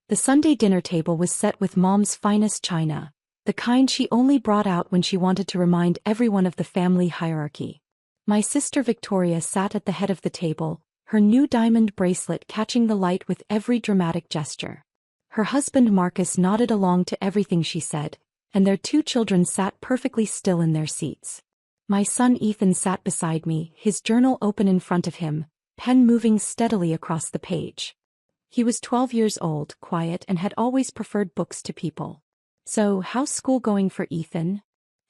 The Sunday dinner table was set with Mom's finest china, the kind she only brought out when she wanted to remind everyone of the family hierarchy. My sister Victoria sat at the head of the table, her new diamond bracelet catching the light with every dramatic gesture. Her husband Marcus nodded along to everything she said, and their 2 children sat perfectly still in their seats. My son Ethan sat beside me, his journal open in front of him, pen moving steadily across the page. He was 12 years old, quiet, and had always preferred books to people. "So, how's school going for Ethan?"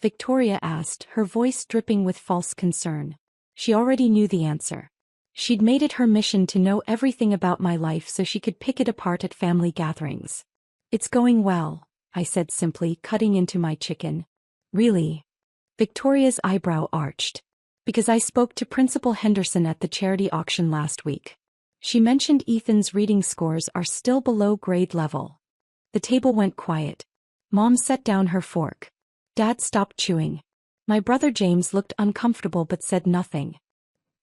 Victoria asked, her voice dripping with false concern. She already knew the answer. She'd made it her mission to know everything about my life so she could pick it apart at family gatherings. "It's going well," I said simply, cutting into my chicken. "Really?" Victoria's eyebrow arched. "Because I spoke to Principal Henderson at the charity auction last week. She mentioned Ethan's reading scores are still below grade level." The table went quiet. Mom set down her fork. Dad stopped chewing. My brother James looked uncomfortable but said nothing.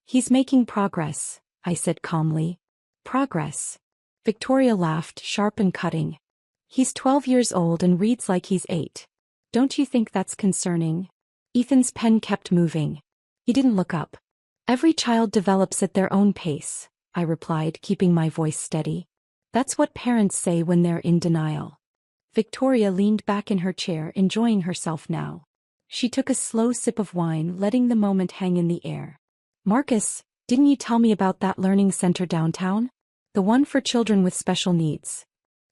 "He's making progress," I said calmly. "Progress?" Victoria laughed, sharp and cutting. "He's 12 years old and reads like he's 8. Don't you think that's concerning?" Ethan's pen kept moving. He didn't look up. "Every child develops at their own pace," I replied, keeping my voice steady. "That's what parents say when they're in denial." Victoria leaned back in her chair, enjoying herself now. She took a slow sip of wine, letting the moment hang in the air. "Marcus, didn't you tell me about that learning center downtown? The one for children with special needs?"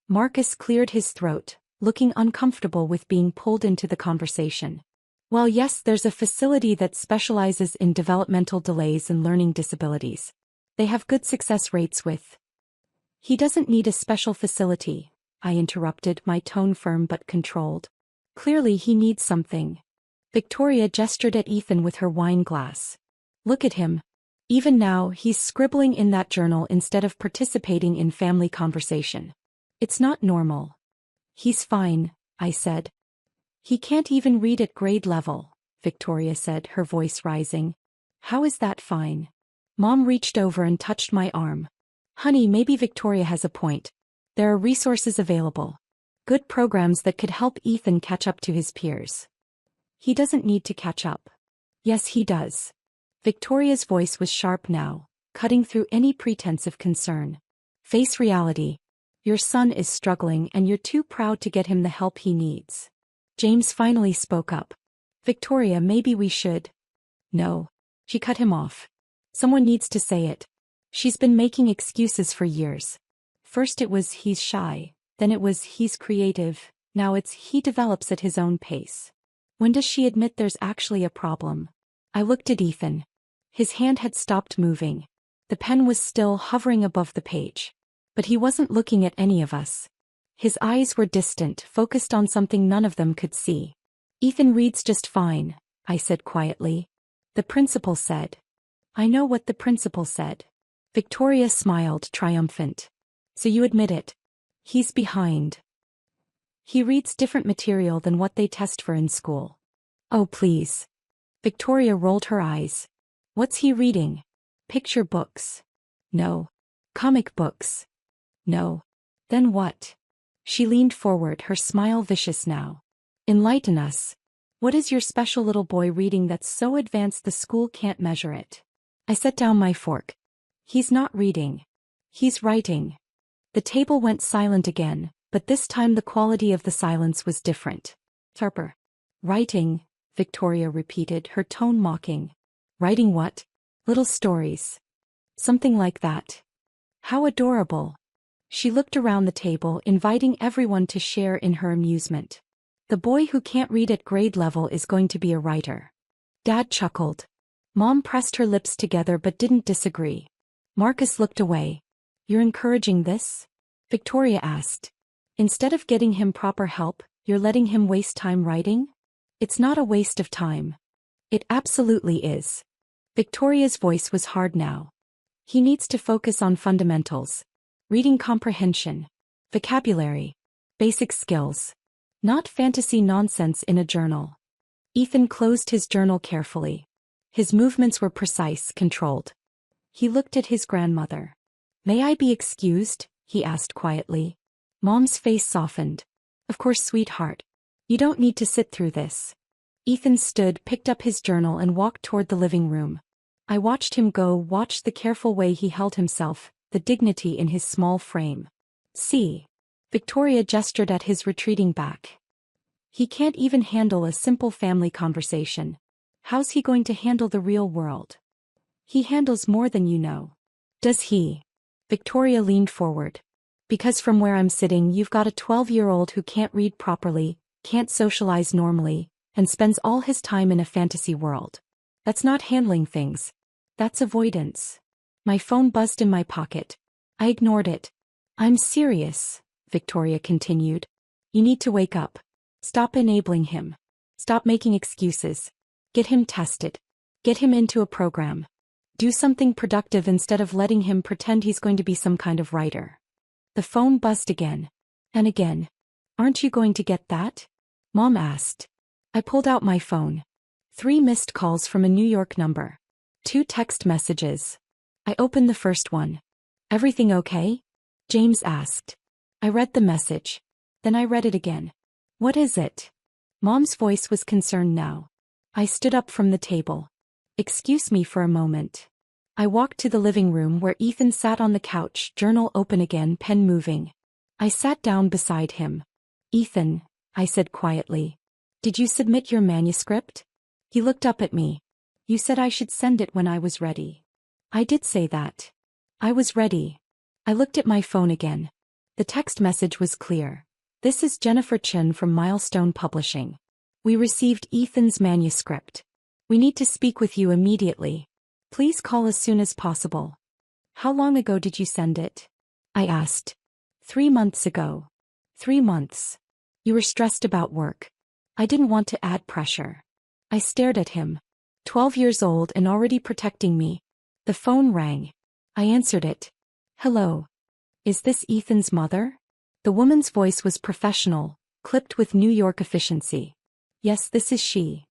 Marcus cleared his throat, looking uncomfortable with being pulled into the conversation. "Well, yes, there's a facility that specializes in developmental delays and learning disabilities. They have good success rates with—" "He doesn't need a special facility," I interrupted, my tone firm but controlled. "Clearly he needs something." Victoria gestured at Ethan with her wine glass. "Look at him. Even now, he's scribbling in that journal instead of participating in family conversation. It's not normal." "He's fine," I said. "He can't even read at grade level," Victoria said, her voice rising. "How is that fine?" Mom reached over and touched my arm. "Honey, maybe Victoria has a point. There are resources available. Good programs that could help Ethan catch up to his peers." "He doesn't need to catch up." "Yes, he does." Victoria's voice was sharp now, cutting through any pretense of concern. "Face reality. Your son is struggling and you're too proud to get him the help he needs." James finally spoke up. "Victoria, maybe we should—" "No." She cut him off. "Someone needs to say it. She's been making excuses for years. First it was he's shy, then it was he's creative, now it's he develops at his own pace. When does she admit there's actually a problem?" I looked at Ethan. His hand had stopped moving. The pen was still hovering above the page. But he wasn't looking at any of us. His eyes were distant, focused on something none of them could see. "Ethan reads just fine," I said quietly. "The principal said." "I know what the principal said." Victoria smiled, triumphant. "So you admit it. He's behind. He reads different material than what they test for in school." "Oh, please." Victoria rolled her eyes. "What's he reading? Picture books?" "No." "Comic books?" "No." "Then what?" She leaned forward, her smile vicious now. "Enlighten us. What is your special little boy reading that's so advanced the school can't measure it?" I set down my fork. "He's not reading. He's writing." The table went silent again, but this time the quality of the silence was different. "Sharper." "Writing," Victoria repeated, her tone mocking. "Writing what?" "Little stories." "Something like that." "How adorable." She looked around the table, inviting everyone to share in her amusement. "The boy who can't read at grade level is going to be a writer." Dad chuckled. Mom pressed her lips together but didn't disagree. Marcus looked away. "You're encouraging this?" Victoria asked. "Instead of getting him proper help, you're letting him waste time writing?" "It's not a waste of time." "It absolutely is." Victoria's voice was hard now. "He needs to focus on fundamentals. Reading comprehension. Vocabulary. Basic skills. Not fantasy nonsense in a journal." Ethan closed his journal carefully. His movements were precise, controlled. He looked at his grandmother. "May I be excused?" he asked quietly. Mom's face softened. Of course, sweetheart. You don't need to sit through this. Ethan stood, picked up his journal and walked toward the living room. I watched him go, watched the careful way he held himself, the dignity in his small frame. See. Victoria gestured at his retreating back. He can't even handle a simple family conversation. How's he going to handle the real world? He handles more than you know. Does he? Victoria leaned forward. Because from where I'm sitting, you've got a 12-year-old who can't read properly, can't socialize normally, and spends all his time in a fantasy world. That's not handling things. That's avoidance. My phone buzzed in my pocket. I ignored it. I'm serious, Victoria continued. You need to wake up. Stop enabling him. Stop making excuses. Get him tested. Get him into a program. Do something productive instead of letting him pretend he's going to be some kind of writer. The phone buzzed again. And again. Aren't you going to get that? Mom asked. I pulled out my phone. 3 missed calls from a New York number. 2 text messages. I opened the first one. Everything okay? James asked. I read the message. Then I read it again. What is it? Mom's voice was concerned now. I stood up from the table. Excuse me for a moment. I walked to the living room where Ethan sat on the couch, journal open again, pen moving. I sat down beside him. Ethan, I said quietly. Did you submit your manuscript? He looked up at me. You said I should send it when I was ready. I did say that. I was ready. I looked at my phone again. The text message was clear. This is Jennifer Chen from Milestone Publishing. We received Ethan's manuscript. We need to speak with you immediately. Please call as soon as possible. How long ago did you send it? I asked. 3 months ago. 3 months. You were stressed about work. I didn't want to add pressure. I stared at him. 12 years old and already protecting me. The phone rang. I answered it. Hello. Is this Ethan's mother? The woman's voice was professional, clipped with New York efficiency. Yes, this is she.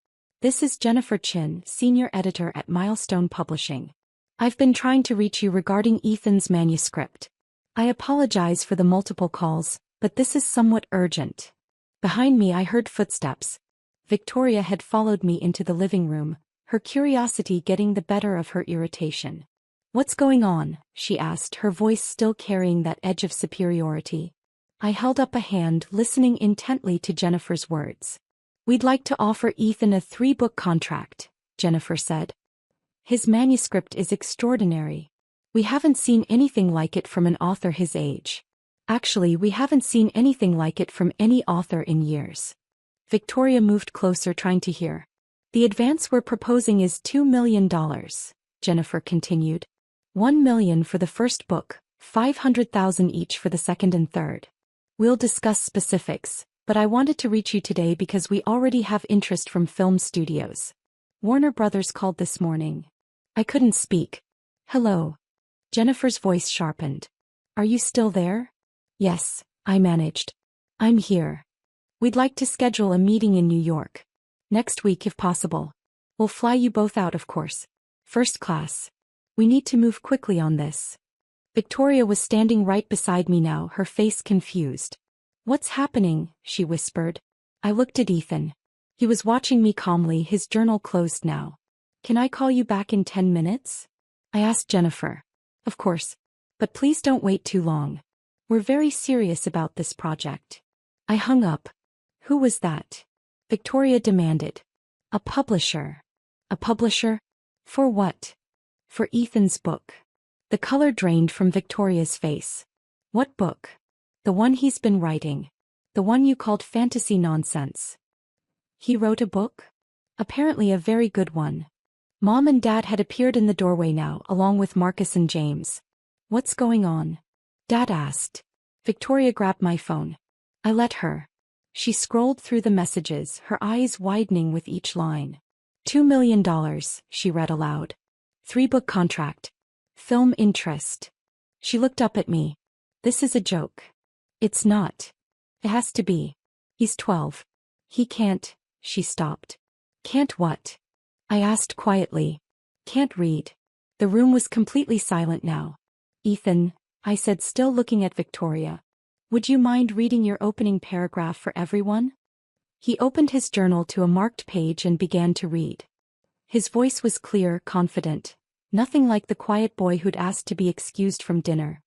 This is Jennifer Chen, senior editor at Milestone Publishing. I've been trying to reach you regarding Ethan's manuscript. I apologize for the multiple calls, but this is somewhat urgent. Behind me I heard footsteps. Victoria had followed me into the living room, her curiosity getting the better of her irritation. What's going on? She asked, her voice still carrying that edge of superiority. I held up a hand, listening intently to Jennifer's words. We'd like to offer Ethan a 3-book contract, Jennifer said. His manuscript is extraordinary. We haven't seen anything like it from an author his age. Actually, we haven't seen anything like it from any author in years. Victoria moved closer, trying to hear. The advance we're proposing is $2 million, Jennifer continued. $1 million for the first book, $500,000 each for the second and third. We'll discuss specifics, but I wanted to reach you today because we already have interest from film studios. Warner Brothers called this morning. I couldn't speak. Hello. Jennifer's voice sharpened. Are you still there? Yes, I managed. I'm here. We'd like to schedule a meeting in New York. Next week if possible. We'll fly you both out, of course. First class. We need to move quickly on this. Victoria was standing right beside me now, her face confused. What's happening? She whispered. I looked at Ethan. He was watching me calmly, his journal closed now. Can I call you back in 10 minutes? I asked Jennifer. Of course. But please don't wait too long. We're very serious about this project. I hung up. Who was that? Victoria demanded. A publisher. A publisher? For what? For Ethan's book. The color drained from Victoria's face. What book? The one he's been writing. The one you called fantasy nonsense. He wrote a book? Apparently a very good one. Mom and Dad had appeared in the doorway now, along with Marcus and James. What's going on? Dad asked. Victoria grabbed my phone. I let her. She scrolled through the messages, her eyes widening with each line. $2 million, she read aloud. 3-book contract. Film interest. She looked up at me. This is a joke. It's not. It has to be. He's 12. He can't. She stopped. Can't what? I asked quietly. Can't read. The room was completely silent now. Ethan, I said, still looking at Victoria. Would you mind reading your opening paragraph for everyone? He opened his journal to a marked page and began to read. His voice was clear, confident. Nothing like the quiet boy who'd asked to be excused from dinner.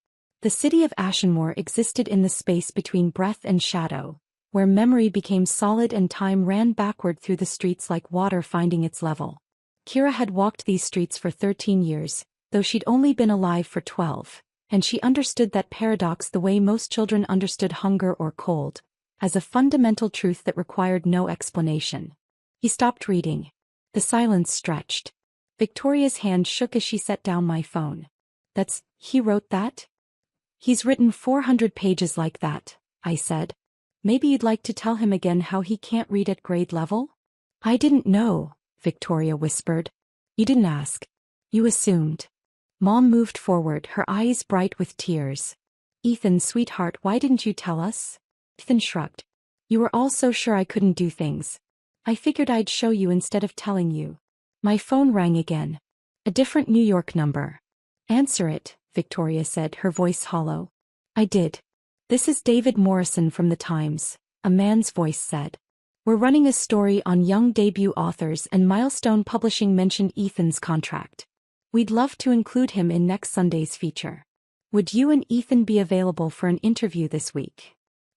The city of Ashenmore existed in the space between breath and shadow, where memory became solid and time ran backward through the streets like water finding its level. Kira had walked these streets for 13 years, though she'd only been alive for 12, and she understood that paradox the way most children understood hunger or cold, as a fundamental truth that required no explanation. He stopped reading. The silence stretched. Victoria's hand shook as she set down my phone. He wrote that? He's written 400 pages like that, I said. Maybe you'd like to tell him again how he can't read at grade level? I didn't know, Victoria whispered. You didn't ask. You assumed. Mom moved forward, her eyes bright with tears. Ethan, sweetheart, why didn't you tell us? Ethan shrugged. You were all so sure I couldn't do things. I figured I'd show you instead of telling you. My phone rang again. A different New York number. Answer it, Victoria said, her voice hollow. I did. This is David Morrison from the Times, a man's voice said. We're running a story on young debut authors and Milestone Publishing mentioned Ethan's contract. We'd love to include him in next Sunday's feature. Would you and Ethan be available for an interview this week?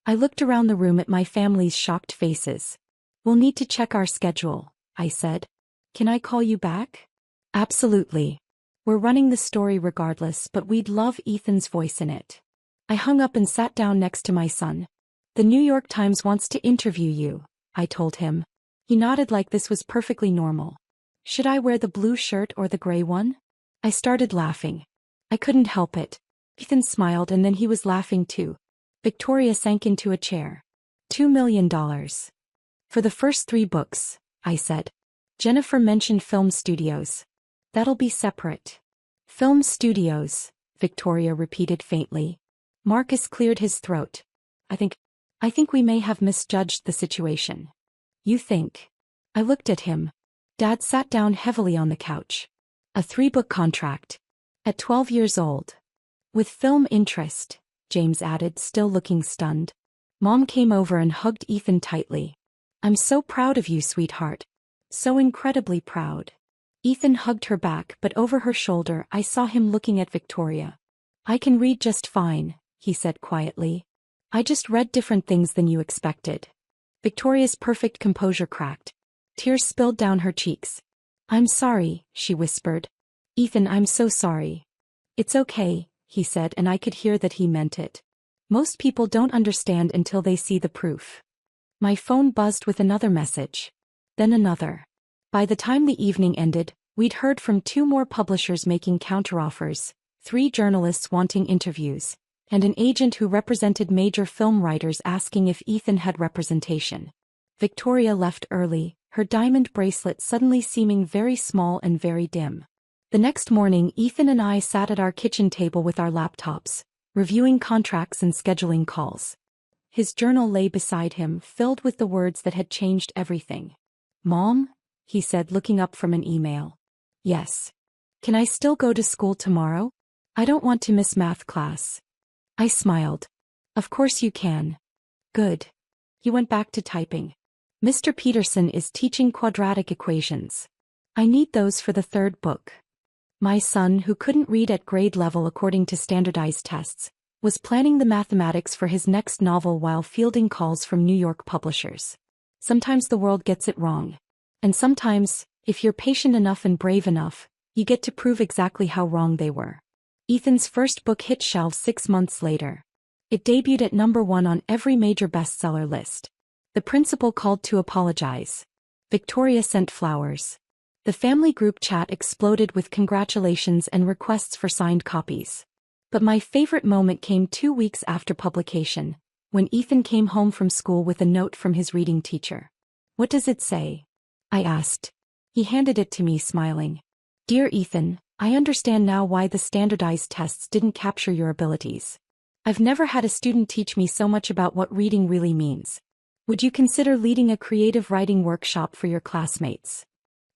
I looked around the room at my family's shocked faces. We'll need to check our schedule, I said. Can I call you back? Absolutely. We're running the story regardless, but we'd love Ethan's voice in it. I hung up and sat down next to my son. The New York Times wants to interview you, I told him. He nodded like this was perfectly normal. Should I wear the blue shirt or the gray one? I started laughing. I couldn't help it. Ethan smiled and then he was laughing too. Victoria sank into a chair. $2 million. For the first 3 books, I said. Jennifer mentioned film studios. That'll be separate. Film studios, Victoria repeated faintly. Marcus cleared his throat. I think we may have misjudged the situation. You think? I looked at him. Dad sat down heavily on the couch. A 3-book contract. At 12 years old. With film interest, James added, still looking stunned. Mom came over and hugged Ethan tightly. I'm so proud of you, sweetheart. So incredibly proud. Ethan hugged her back, but over her shoulder I saw him looking at Victoria. I can read just fine, he said quietly. I just read different things than you expected. Victoria's perfect composure cracked. Tears spilled down her cheeks. I'm sorry, she whispered. Ethan, I'm so sorry. It's okay, he said, and I could hear that he meant it. Most people don't understand until they see the proof. My phone buzzed with another message. Then another. By the time the evening ended, we'd heard from 2 more publishers making counteroffers, 3 journalists wanting interviews, and an agent who represented major film writers asking if Ethan had representation. Victoria left early, her diamond bracelet suddenly seeming very small and very dim. The next morning, Ethan and I sat at our kitchen table with our laptops, reviewing contracts and scheduling calls. His journal lay beside him, filled with the words that had changed everything. Mom? He said, looking up from an email. Yes. Can I still go to school tomorrow? I don't want to miss math class. I smiled. Of course you can. Good. He went back to typing. Mr. Peterson is teaching quadratic equations. I need those for the 3rd book. My son, who couldn't read at grade level according to standardized tests, was planning the mathematics for his next novel while fielding calls from New York publishers. Sometimes the world gets it wrong. And sometimes, if you're patient enough and brave enough, you get to prove exactly how wrong they were. Ethan's first book hit shelves 6 months later. It debuted at #1 on every major bestseller list. The principal called to apologize. Victoria sent flowers. The family group chat exploded with congratulations and requests for signed copies. But my favorite moment came 2 weeks after publication, when Ethan came home from school with a note from his reading teacher. What does it say? I asked. He handed it to me, smiling. Dear Ethan, I understand now why the standardized tests didn't capture your abilities. I've never had a student teach me so much about what reading really means. Would you consider leading a creative writing workshop for your classmates?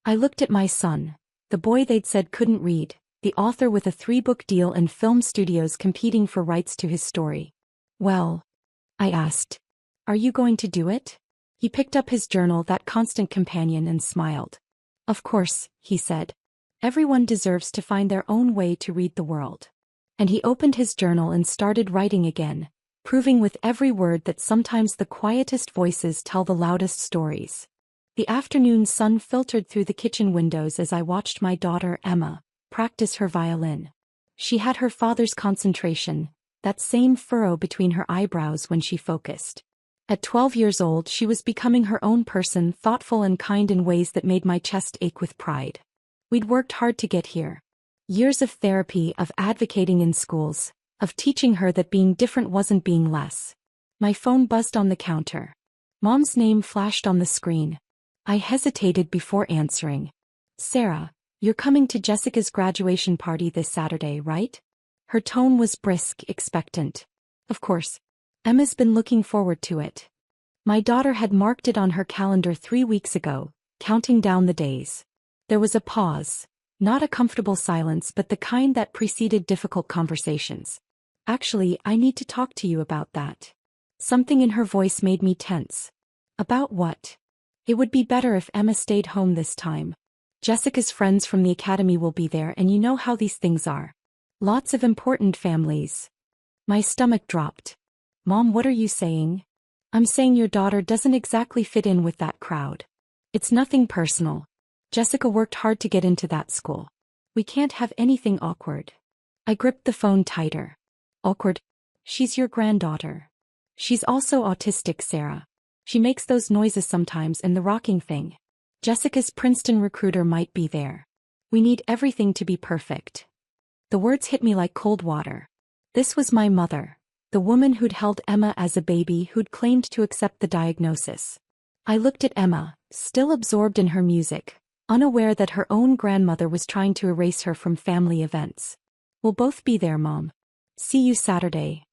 I looked at my son, the boy they'd said couldn't read, the author with a 3-book deal and film studios competing for rights to his story. Well, I asked. Are you going to do it? He picked up his journal, that constant companion, and smiled. Of course, he said. Everyone deserves to find their own way to read the world. And he opened his journal and started writing again, proving with every word that sometimes the quietest voices tell the loudest stories. The afternoon sun filtered through the kitchen windows as I watched my daughter, Emma, practice her violin. She had her father's concentration, that same furrow between her eyebrows when she focused. At 12 years old, she was becoming her own person, thoughtful and kind in ways that made my chest ache with pride. We'd worked hard to get here. Years of therapy, of advocating in schools, of teaching her that being different wasn't being less. My phone buzzed on the counter. Mom's name flashed on the screen. I hesitated before answering. Sarah, you're coming to Jessica's graduation party this Saturday, right? Her tone was brisk, expectant. Of course. Emma's been looking forward to it. My daughter had marked it on her calendar 3 weeks ago, counting down the days. There was a pause, not a comfortable silence, but the kind that preceded difficult conversations. Actually, I need to talk to you about that. Something in her voice made me tense. About what? It would be better if Emma stayed home this time. Jessica's friends from the academy will be there, and you know how these things are. Lots of important families. My stomach dropped. Mom, what are you saying? I'm saying your daughter doesn't exactly fit in with that crowd. It's nothing personal. Jessica worked hard to get into that school. We can't have anything awkward. I gripped the phone tighter. Awkward? She's your granddaughter. She's also autistic, Sarah. She makes those noises sometimes, and the rocking thing. Jessica's Princeton recruiter might be there. We need everything to be perfect. The words hit me like cold water. This was my mother, the woman who'd held Emma as a baby, who'd claimed to accept the diagnosis. I looked at Emma, still absorbed in her music, unaware that her own grandmother was trying to erase her from family events. We'll both be there, Mom. See you Saturday.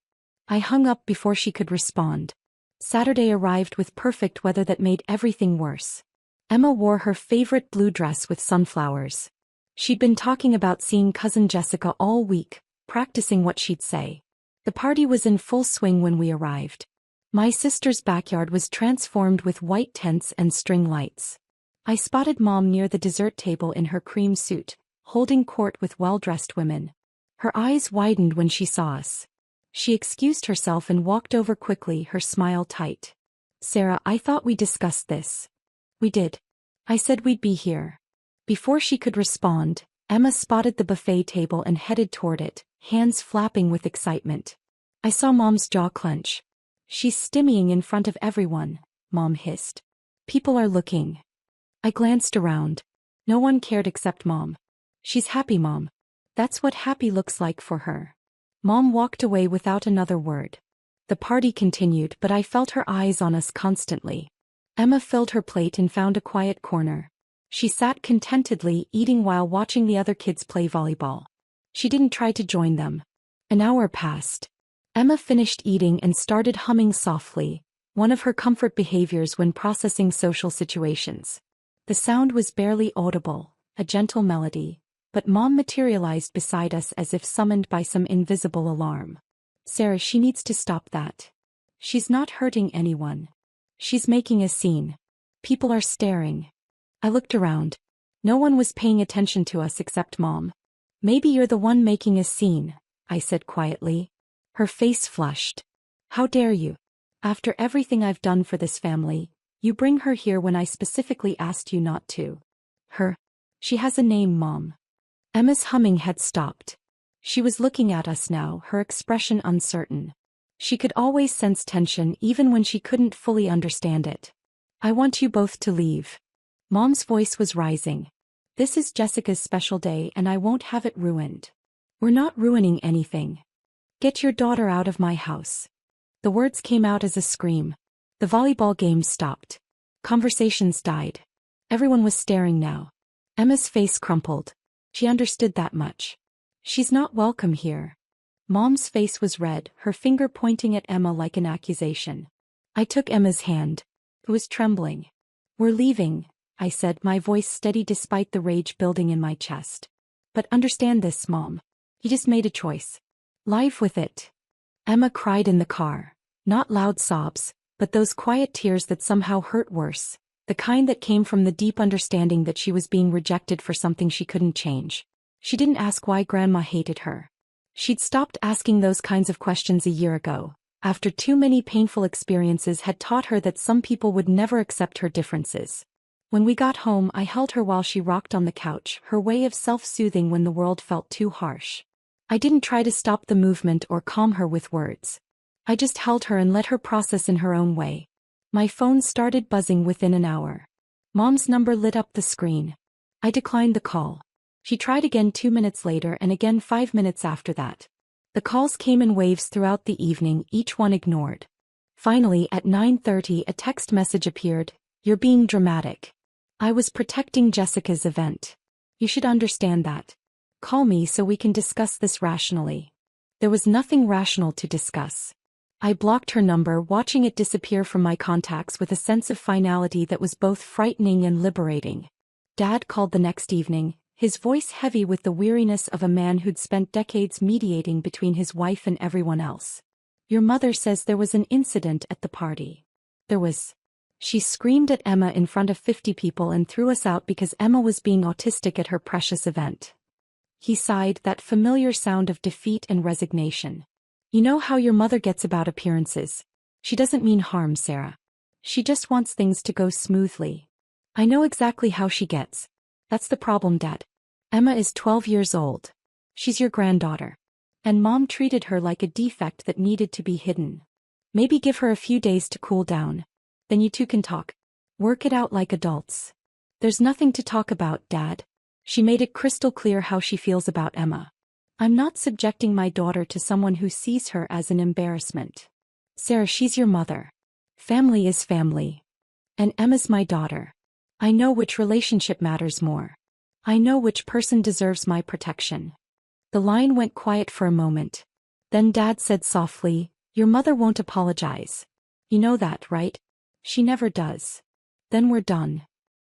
I hung up before she could respond. Saturday arrived with perfect weather that made everything worse. Emma wore her favorite blue dress with sunflowers. She'd been talking about seeing cousin Jessica all week, practicing what she'd say. The party was in full swing when we arrived. My sister's backyard was transformed with white tents and string lights. I spotted Mom near the dessert table in her cream suit, holding court with well-dressed women. Her eyes widened when she saw us. She excused herself and walked over quickly, her smile tight. Sarah, I thought we discussed this. We did. I said we'd be here. Before she could respond, Emma spotted the buffet table and headed toward it, hands flapping with excitement. I saw Mom's jaw clench. She's stimmying in front of everyone, Mom hissed. People are looking. I glanced around. No one cared except Mom. She's happy, Mom. That's what happy looks like for her. Mom walked away without another word. The party continued, but I felt her eyes on us constantly. Emma filled her plate and found a quiet corner. She sat contentedly, eating while watching the other kids play volleyball. She didn't try to join them. An hour passed. Emma finished eating and started humming softly, one of her comfort behaviors when processing social situations. The sound was barely audible, a gentle melody, but Mom materialized beside us as if summoned by some invisible alarm. Sarah, she needs to stop that. She's not hurting anyone. She's making a scene. People are staring. I looked around. No one was paying attention to us except Mom. Maybe you're the one making a scene, I said quietly. Her face flushed. How dare you? After everything I've done for this family, you bring her here when I specifically asked you not to. Her? She has a name, Mom. Emma's humming had stopped. She was looking at us now, her expression uncertain. She could always sense tension even when she couldn't fully understand it. I want you both to leave. Mom's voice was rising. This is Jessica's special day and I won't have it ruined. We're not ruining anything. Get your daughter out of my house. The words came out as a scream. The volleyball game stopped. Conversations died. Everyone was staring now. Emma's face crumpled. She understood that much. She's not welcome here. Mom's face was red, her finger pointing at Emma like an accusation. I took Emma's hand. It was trembling. We're leaving, I said, my voice steady despite the rage building in my chest. But understand this, Mom. You just made a choice. Live with it. Emma cried in the car. Not loud sobs, but those quiet tears that somehow hurt worse, the kind that came from the deep understanding that she was being rejected for something she couldn't change. She didn't ask why Grandma hated her. She'd stopped asking those kinds of questions a year ago, after too many painful experiences had taught her that some people would never accept her differences. When we got home, I held her while she rocked on the couch, her way of self-soothing when the world felt too harsh. I didn't try to stop the movement or calm her with words. I just held her and let her process in her own way. My phone started buzzing within an hour. Mom's number lit up the screen. I declined the call. She tried again 2 minutes later and again 5 minutes after that. The calls came in waves throughout the evening, each one ignored. Finally, at 9:30, a text message appeared. "You're being dramatic. I was protecting Jessica's event. You should understand that. Call me so we can discuss this rationally." There was nothing rational to discuss. I blocked her number, watching it disappear from my contacts with a sense of finality that was both frightening and liberating. Dad called the next evening, his voice heavy with the weariness of a man who'd spent decades mediating between his wife and everyone else. "Your mother says there was an incident at the party." "There was." She screamed at Emma in front of 50 people and threw us out because Emma was being autistic at her precious event. He sighed, that familiar sound of defeat and resignation. "You know how your mother gets about appearances. She doesn't mean harm, Sarah. She just wants things to go smoothly. I know exactly how she gets. That's the problem, Dad. Emma is 12 years old. She's your granddaughter. And Mom treated her like a defect that needed to be hidden. Maybe give her a few days to cool down. Then you two can talk. Work it out like adults." "There's nothing to talk about, Dad." She made it crystal clear how she feels about Emma. "I'm not subjecting my daughter to someone who sees her as an embarrassment. Sarah, she's your mother. Family is family. And Emma's my daughter. I know which relationship matters more. I know which person deserves my protection." The line went quiet for a moment. Then Dad said softly, "Your mother won't apologize. You know that, right? She never does." "Then we're done."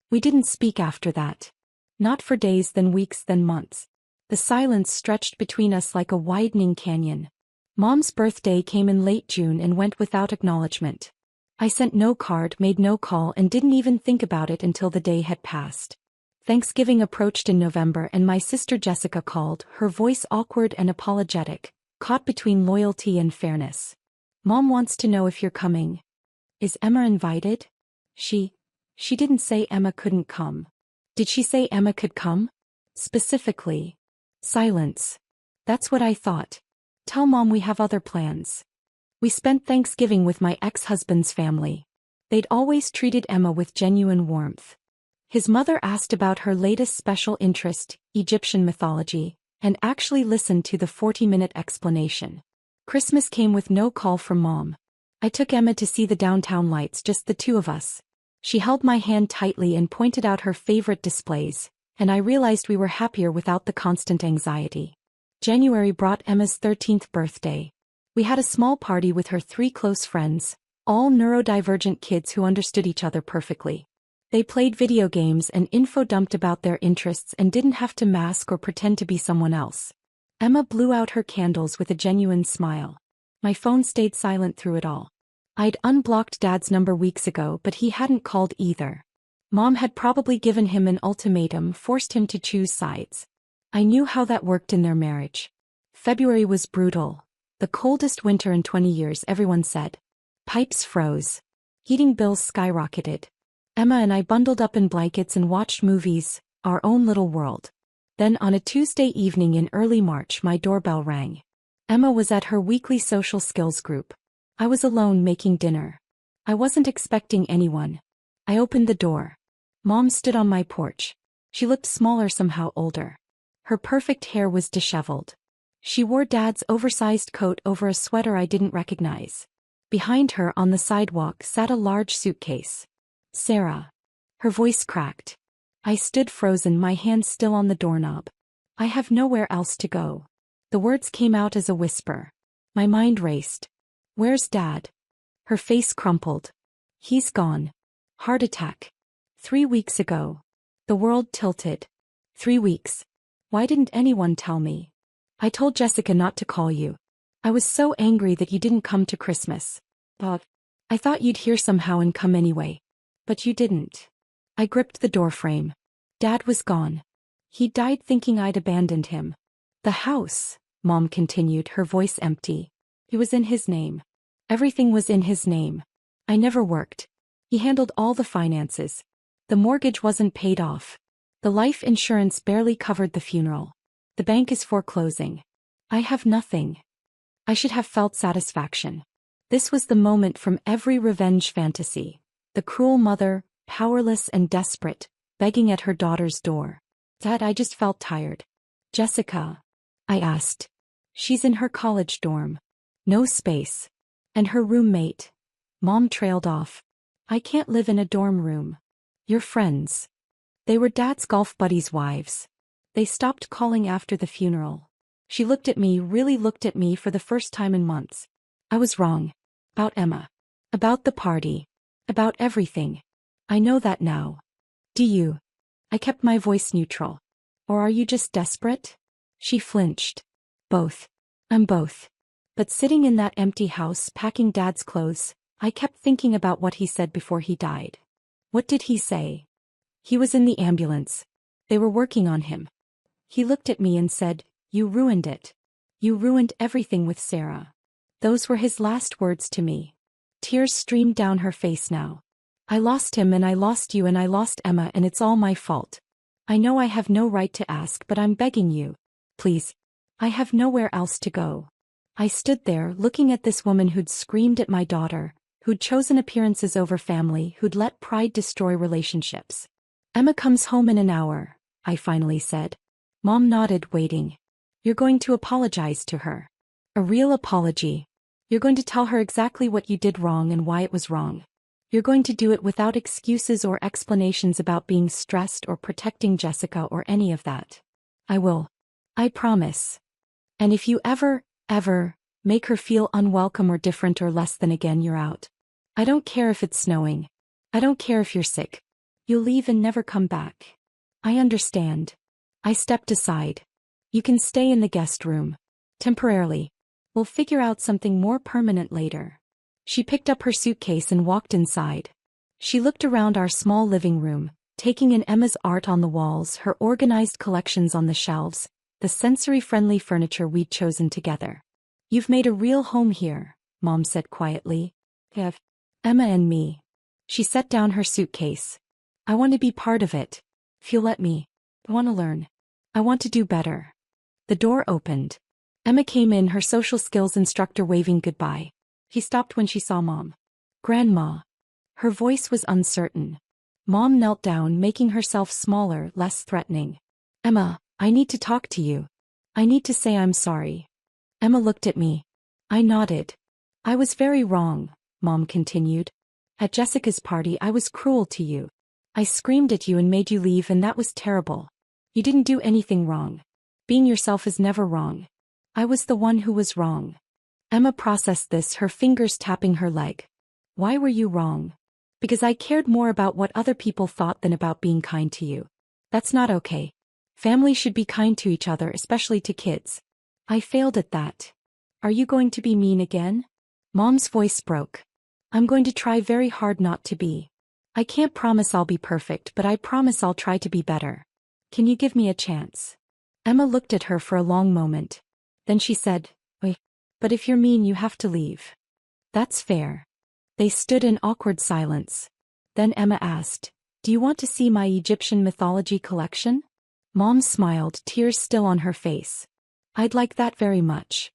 We didn't speak after that. Not for days, then weeks, then months. The silence stretched between us like a widening canyon. Mom's birthday came in late June and went without acknowledgement. I sent no card, made no call, and didn't even think about it until the day had passed. Thanksgiving approached in November and my sister Jessica called, her voice awkward and apologetic, caught between loyalty and fairness. "Mom wants to know if you're coming. Is Emma invited?" She didn't say Emma couldn't come. Did she say Emma could come? Specifically. Silence. "That's what I thought. Tell Mom we have other plans." We spent Thanksgiving with my ex-husband's family. They'd always treated Emma with genuine warmth. His mother asked about her latest special interest, Egyptian mythology, and actually listened to the 40-minute explanation. Christmas came with no call from Mom. I took Emma to see the downtown lights, just the two of us. She held my hand tightly and pointed out her favorite displays, and I realized we were happier without the constant anxiety. January brought Emma's 13th birthday. We had a small party with her 3 close friends, all neurodivergent kids who understood each other perfectly. They played video games and info-dumped about their interests and didn't have to mask or pretend to be someone else. Emma blew out her candles with a genuine smile. My phone stayed silent through it all. I'd unblocked Dad's number weeks ago, but he hadn't called either. Mom had probably given him an ultimatum, forced him to choose sides. I knew how that worked in their marriage. February was brutal. The coldest winter in 20 years, everyone said. Pipes froze. Heating bills skyrocketed. Emma and I bundled up in blankets and watched movies, our own little world. Then on a Tuesday evening in early March, my doorbell rang. Emma was at her weekly social skills group. I was alone making dinner. I wasn't expecting anyone. I opened the door. Mom stood on my porch. She looked smaller, somehow older. Her perfect hair was disheveled. She wore Dad's oversized coat over a sweater I didn't recognize. Behind her on the sidewalk sat a large suitcase. "Sarah." Her voice cracked. I stood frozen, my hand still on the doorknob. "I have nowhere else to go." The words came out as a whisper. My mind raced. "Where's Dad?" Her face crumpled. "He's gone. Heart attack. 3 weeks ago." The world tilted. 3 weeks. Why didn't anyone tell me? "I told Jessica not to call you. I was so angry that you didn't come to Christmas." Bob. I thought you'd hear somehow and come anyway. But you didn't. I gripped the doorframe. Dad was gone. He died thinking I'd abandoned him. The house, Mom continued, her voice empty. It was in his name. Everything was in his name. I never worked. He handled all the finances. The mortgage wasn't paid off. The life insurance barely covered the funeral. The bank is foreclosing. I have nothing. I should have felt satisfaction. This was the moment from every revenge fantasy. The cruel mother, powerless and desperate, begging at her daughter's door. Dad, I just felt tired. Jessica? I asked. She's in her college dorm. No space. And her roommate. Mom trailed off. I can't live in a dorm room. Your friends. They were Dad's golf buddies' wives. They stopped calling after the funeral. She looked at me, really looked at me for the first time in months. I was wrong. About Emma. About the party. About everything. I know that now. Do you? I kept my voice neutral. Or are you just desperate? She flinched. Both. I'm both. But sitting in that empty house packing Dad's clothes, I kept thinking about what he said before he died. What did he say? He was in the ambulance. They were working on him. He looked at me and said, "You ruined it. You ruined everything with Sarah." Those were his last words to me. Tears streamed down her face now. I lost him and I lost you and I lost Emma and it's all my fault. I know I have no right to ask, but I'm begging you. Please. I have nowhere else to go. I stood there looking at this woman who'd screamed at my daughter, who'd chosen appearances over family, who'd let pride destroy relationships. Emma comes home in an hour, I finally said. Mom nodded, waiting. You're going to apologize to her. A real apology. You're going to tell her exactly what you did wrong and why it was wrong. You're going to do it without excuses or explanations about being stressed or protecting Jessica or any of that. I will. I promise. And if you ever make her feel unwelcome or different or less than again, you're out. I don't care if it's snowing. I don't care if you're sick. You'll leave and never come back. I understand. I stepped aside. You can stay in the guest room. Temporarily. We'll figure out something more permanent later. She picked up her suitcase and walked inside. She looked around our small living room, taking in Emma's art on the walls, her organized collections on the shelves, the sensory-friendly furniture we'd chosen together. You've made a real home here, Mom said quietly. Have Emma and me. She set down her suitcase. I want to be part of it. If you'll let me. I want to learn. I want to do better. The door opened. Emma came in, her social skills instructor waving goodbye. He stopped when she saw Mom. Grandma. Her voice was uncertain. Mom knelt down, making herself smaller, less threatening. Emma, I need to talk to you. I need to say I'm sorry. Emma looked at me. I nodded. I was very wrong, Mom continued. At Jessica's party I was cruel to you. I screamed at you and made you leave, and that was terrible. You didn't do anything wrong. Being yourself is never wrong. I was the one who was wrong. Emma processed this, her fingers tapping her leg. Why were you wrong? Because I cared more about what other people thought than about being kind to you. That's not okay. Family should be kind to each other, especially to kids. I failed at that. Are you going to be mean again? Mom's voice broke. I'm going to try very hard not to be. I can't promise I'll be perfect, but I promise I'll try to be better. Can you give me a chance? Emma looked at her for a long moment. Then she said, Wait, but if you're mean you have to leave. That's fair. They stood in awkward silence. Then Emma asked, Do you want to see my Egyptian mythology collection? Mom smiled, tears still on her face. I'd like that very much.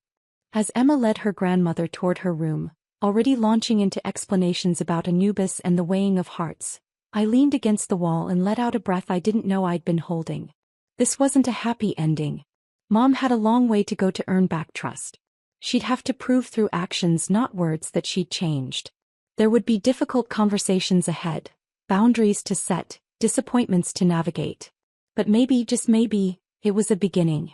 As Emma led her grandmother toward her room, already launching into explanations about Anubis and the weighing of hearts, I leaned against the wall and let out a breath I didn't know I'd been holding. This wasn't a happy ending. Mom had a long way to go to earn back trust. She'd have to prove through actions, not words, that she'd changed. There would be difficult conversations ahead, boundaries to set, disappointments to navigate. But maybe, just maybe, it was a beginning.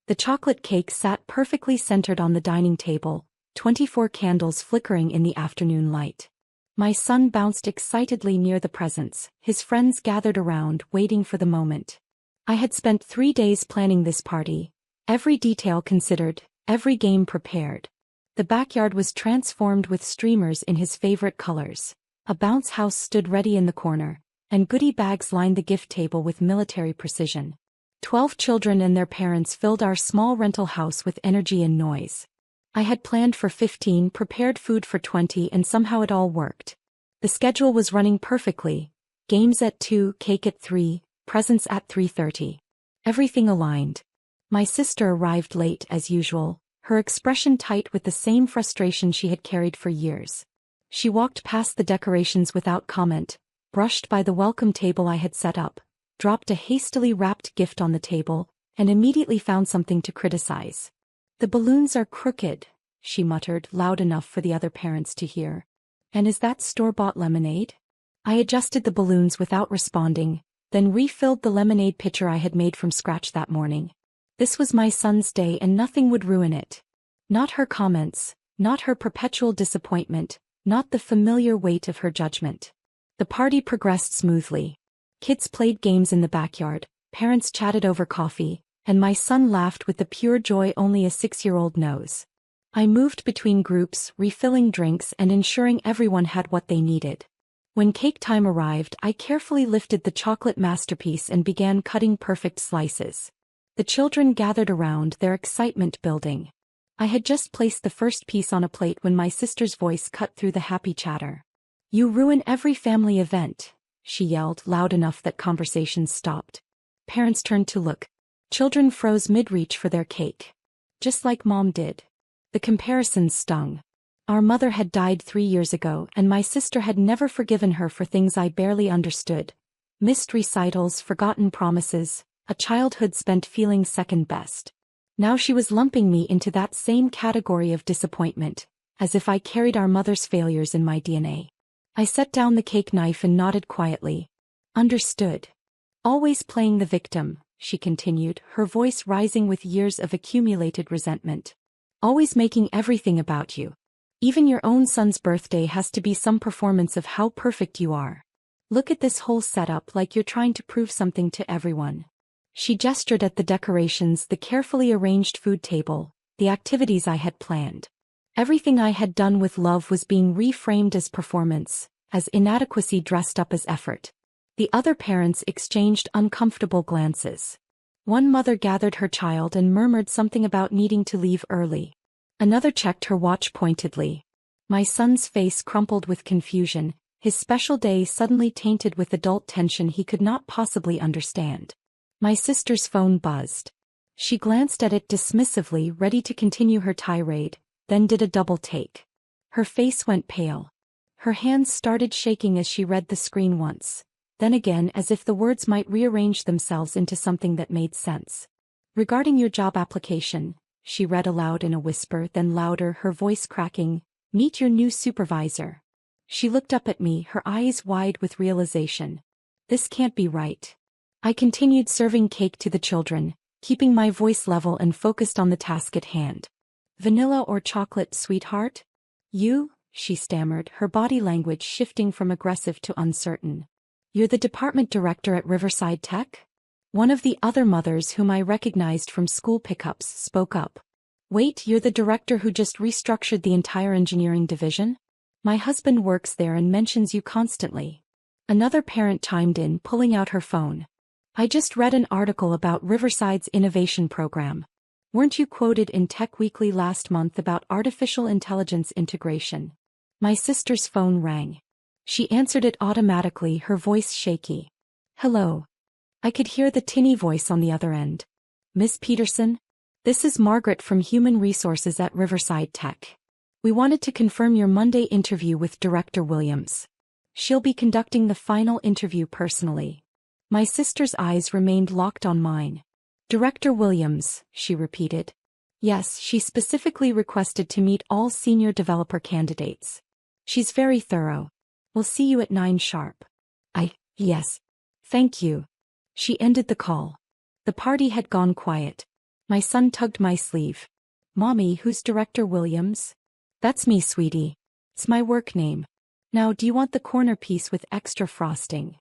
The chocolate cake sat perfectly centered on the dining table, 24 candles flickering in the afternoon light. My son bounced excitedly near the presents, his friends gathered around, waiting for the moment. I had spent 3 days planning this party, every detail considered, every game prepared. The backyard was transformed with streamers in his favorite colors. A bounce house stood ready in the corner, and goodie bags lined the gift table with military precision. 12 children and their parents filled our small rental house with energy and noise. I had planned for 15, prepared food for 20, and somehow it all worked. The schedule was running perfectly. Games at 2, cake at 3, presents at 3:30. Everything aligned. My sister arrived late as usual, her expression tight with the same frustration she had carried for years. She walked past the decorations without comment, brushed by the welcome table I had set up, dropped a hastily wrapped gift on the table, and immediately found something to criticize. "The balloons are crooked," she muttered, loud enough for the other parents to hear. "And is that store-bought lemonade?" I adjusted the balloons without responding, then refilled the lemonade pitcher I had made from scratch that morning. This was my son's day and nothing would ruin it. Not her comments, not her perpetual disappointment, not the familiar weight of her judgment. The party progressed smoothly. Kids played games in the backyard, parents chatted over coffee, and my son laughed with the pure joy only a 6-year-old knows. I moved between groups, refilling drinks and ensuring everyone had what they needed. When cake time arrived, I carefully lifted the chocolate masterpiece and began cutting perfect slices. The children gathered around, their excitement building. I had just placed the first piece on a plate when my sister's voice cut through the happy chatter. "You ruin every family event," she yelled, loud enough that conversations stopped. Parents turned to look. Children froze mid-reach for their cake. Just like Mom did. The comparisons stung. Our mother had died 3 years ago and my sister had never forgiven her for things I barely understood. Missed recitals, forgotten promises, a childhood spent feeling second best. Now she was lumping me into that same category of disappointment, as if I carried our mother's failures in my DNA. I set down the cake knife and nodded quietly. "Understood. Always playing the victim," she continued, her voice rising with years of accumulated resentment. "Always making everything about you. Even your own son's birthday has to be some performance of how perfect you are. Look at this whole setup like you're trying to prove something to everyone." She gestured at the decorations, the carefully arranged food table, the activities I had planned. Everything I had done with love was being reframed as performance, as inadequacy dressed up as effort. The other parents exchanged uncomfortable glances. One mother gathered her child and murmured something about needing to leave early. Another checked her watch pointedly. My son's face crumpled with confusion, his special day suddenly tainted with adult tension he could not possibly understand. My sister's phone buzzed. She glanced at it dismissively, ready to continue her tirade, then did a double take. Her face went pale. Her hands started shaking as she read the screen once, then again as if the words might rearrange themselves into something that made sense. "Regarding your job application," she read aloud in a whisper, then louder, her voice cracking, "meet your new supervisor." She looked up at me, her eyes wide with realization. This can't be right. I continued serving cake to the children, keeping my voice level and focused on the task at hand. "Vanilla or chocolate, sweetheart?" "You," she stammered, her body language shifting from aggressive to uncertain. "You're the department director at Riverside Tech?" One of the other mothers whom I recognized from school pickups spoke up. "Wait, you're the director who just restructured the entire engineering division? My husband works there and mentions you constantly." Another parent chimed in, pulling out her phone. "I just read an article about Riverside's innovation program. Weren't you quoted in Tech Weekly last month about artificial intelligence integration?" My sister's phone rang. She answered it automatically, her voice shaky. "Hello." I could hear the tinny voice on the other end. "Miss Peterson? This is Margaret from Human Resources at Riverside Tech. We wanted to confirm your Monday interview with Director Williams. She'll be conducting the final interview personally." My sister's eyes remained locked on mine. "Director Williams," she repeated. "Yes, she specifically requested to meet all senior developer candidates. She's very thorough. We'll see you at 9 sharp." Yes. Thank you." She ended the call. The party had gone quiet. My son tugged my sleeve. "Mommy, who's Director Williams?" "That's me, sweetie. It's my work name. Now, do you want the corner piece with extra frosting?"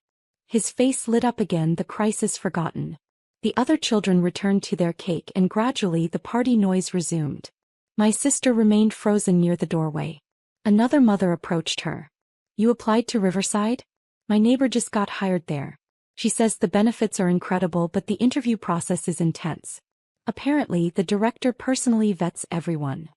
His face lit up again, the crisis forgotten. The other children returned to their cake and gradually the party noise resumed. My sister remained frozen near the doorway. Another mother approached her. You applied to Riverside? My neighbor just got hired there. She says the benefits are incredible but the interview process is intense. Apparently, the director personally vets everyone.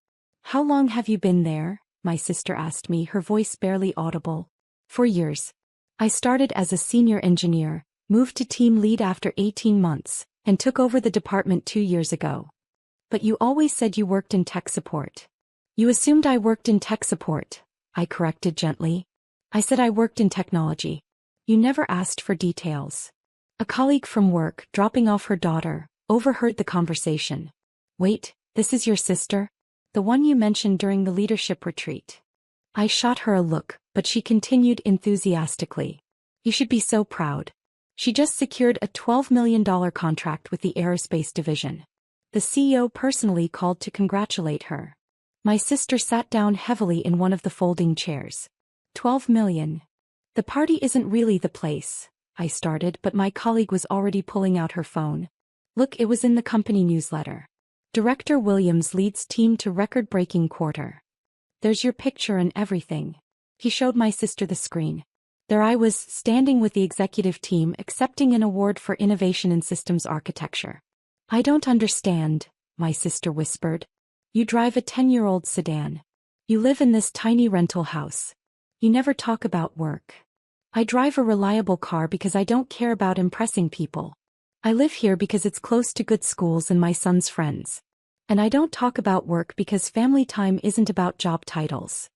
How long have you been there? My sister asked me, her voice barely audible. 4 years. I started as a senior engineer, moved to team lead after 18 months, and took over the department 2 years ago. But you always said you worked in tech support. You assumed I worked in tech support, I corrected gently. I said I worked in technology. You never asked for details. A colleague from work, dropping off her daughter, overheard the conversation. Wait, this is your sister? The one you mentioned during the leadership retreat. I shot her a look, but she continued enthusiastically. You should be so proud. She just secured a $12 million contract with the aerospace division. The CEO personally called to congratulate her. My sister sat down heavily in one of the folding chairs. 12 million. The party isn't really the place, I started, but my colleague was already pulling out her phone. Look, it was in the company newsletter. Director Williams leads team to record-breaking quarter. There's your picture and everything. He showed my sister the screen. There I was, standing with the executive team accepting an award for innovation in systems architecture. I don't understand, my sister whispered. You drive a 10-year-old sedan. You live in this tiny rental house. You never talk about work. I drive a reliable car because I don't care about impressing people. I live here because it's close to good schools and my son's friends. And I don't talk about work because family time isn't about job titles.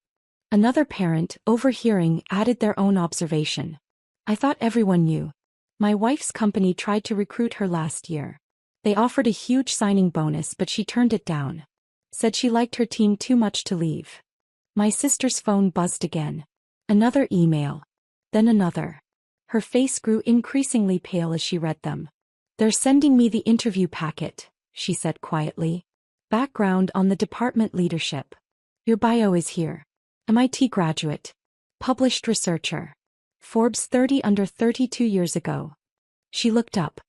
Another parent, overhearing, added their own observation. I thought everyone knew. My wife's company tried to recruit her last year. They offered a huge signing bonus but she turned it down. Said she liked her team too much to leave. My sister's phone buzzed again. Another email. Then another. Her face grew increasingly pale as she read them. They're sending me the interview packet, she said quietly. Background on the department leadership. Your bio is here. MIT graduate. Published researcher. Forbes 30 under 32 years ago. She looked up.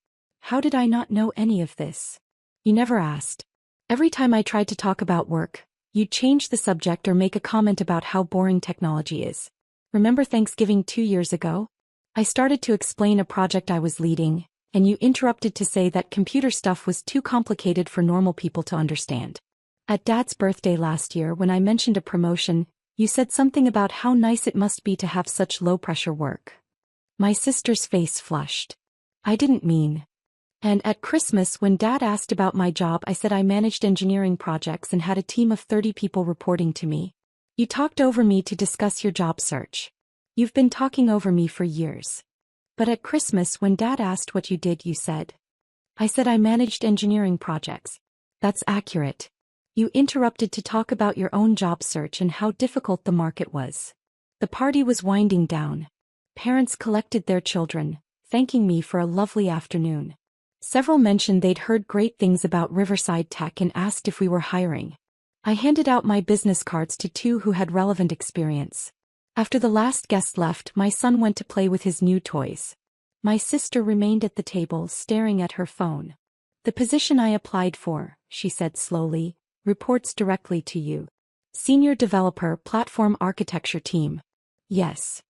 How did I not know any of this? You never asked. Every time I tried to talk about work, you'd change the subject or make a comment about how boring technology is. Remember Thanksgiving 2 years ago? I started to explain a project I was leading, and you interrupted to say that computer stuff was too complicated for normal people to understand. At Dad's birthday last year when I mentioned a promotion, you said something about how nice it must be to have such low-pressure work. My sister's face flushed. I didn't mean. And at Christmas when Dad asked about my job I said I managed engineering projects and had a team of 30 people reporting to me. You talked over me to discuss your job search. You've been talking over me for years. But at Christmas when Dad asked what you did you said. I said I managed engineering projects. That's accurate. You interrupted to talk about your own job search and how difficult the market was. The party was winding down. Parents collected their children, thanking me for a lovely afternoon. Several mentioned they'd heard great things about Riverside Tech and asked if we were hiring. I handed out my business cards to 2 who had relevant experience. After the last guest left, my son went to play with his new toys. My sister remained at the table staring at her phone. The position I applied for, she said slowly, reports directly to you. Senior Developer Platform Architecture Team. Yes.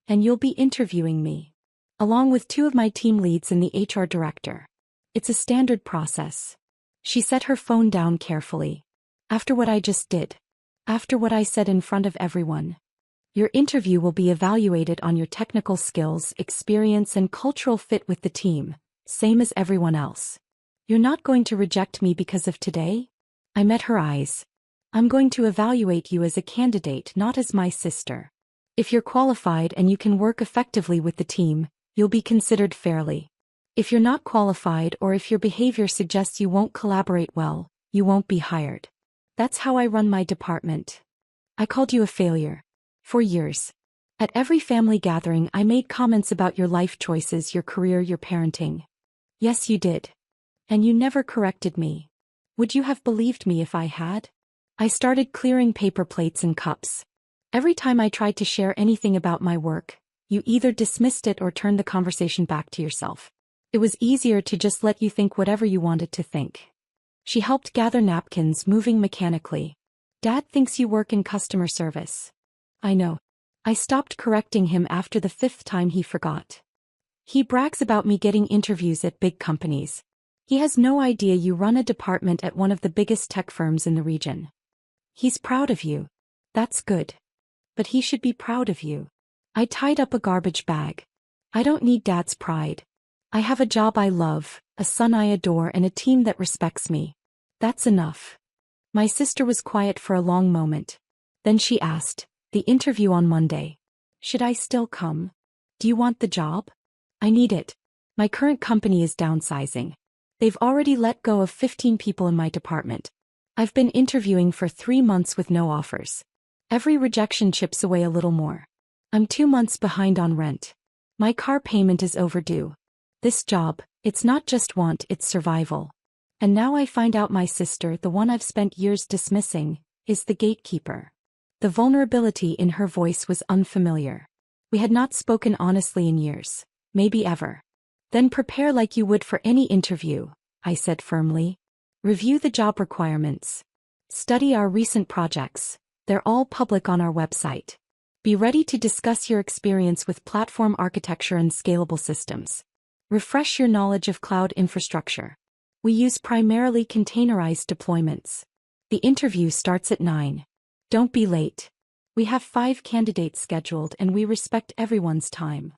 And you'll be interviewing me. Along with 2 of my team leads and the HR director. It's a standard process. She set her phone down carefully. After what I just did. After what I said in front of everyone. Your interview will be evaluated on your technical skills, experience and cultural fit with the team, same as everyone else. You're not going to reject me because of today? I met her eyes. I'm going to evaluate you as a candidate, not as my sister. If you're qualified and you can work effectively with the team, you'll be considered fairly. If you're not qualified or if your behavior suggests you won't collaborate well, you won't be hired. That's how I run my department. I called you a failure. For years. At every family gathering I made comments about your life choices, your career, your parenting. Yes, you did. And you never corrected me. Would you have believed me if I had? I started clearing paper plates and cups. Every time I tried to share anything about my work, you either dismissed it or turned the conversation back to yourself. It was easier to just let you think whatever you wanted to think. She helped gather napkins, moving mechanically. Dad thinks you work in customer service. I know. I stopped correcting him after the 5th time he forgot. He brags about me getting interviews at big companies. He has no idea you run a department at one of the biggest tech firms in the region. He's proud of you. That's good. But he should be proud of you. I tied up a garbage bag. I don't need Dad's pride. I have a job I love, a son I adore, and a team that respects me. That's enough. My sister was quiet for a long moment. Then she asked, "The interview on Monday. Should I still come? Do you want the job?" "I need it. My current company is downsizing. They've already let go of 15 people in my department. I've been interviewing for 3 months with no offers. Every rejection chips away a little more. I'm 2 months behind on rent. My car payment is overdue. This job, it's not just want, it's survival. And now I find out my sister, the one I've spent years dismissing, is the gatekeeper." The vulnerability in her voice was unfamiliar. We had not spoken honestly in years, maybe ever. "Then prepare like you would for any interview," I said firmly. "Review the job requirements. Study our recent projects. They're all public on our website. Be ready to discuss your experience with platform architecture and scalable systems. Refresh your knowledge of cloud infrastructure. We use primarily containerized deployments. The interview starts at 9. Don't be late. We have 5 candidates scheduled and we respect everyone's time.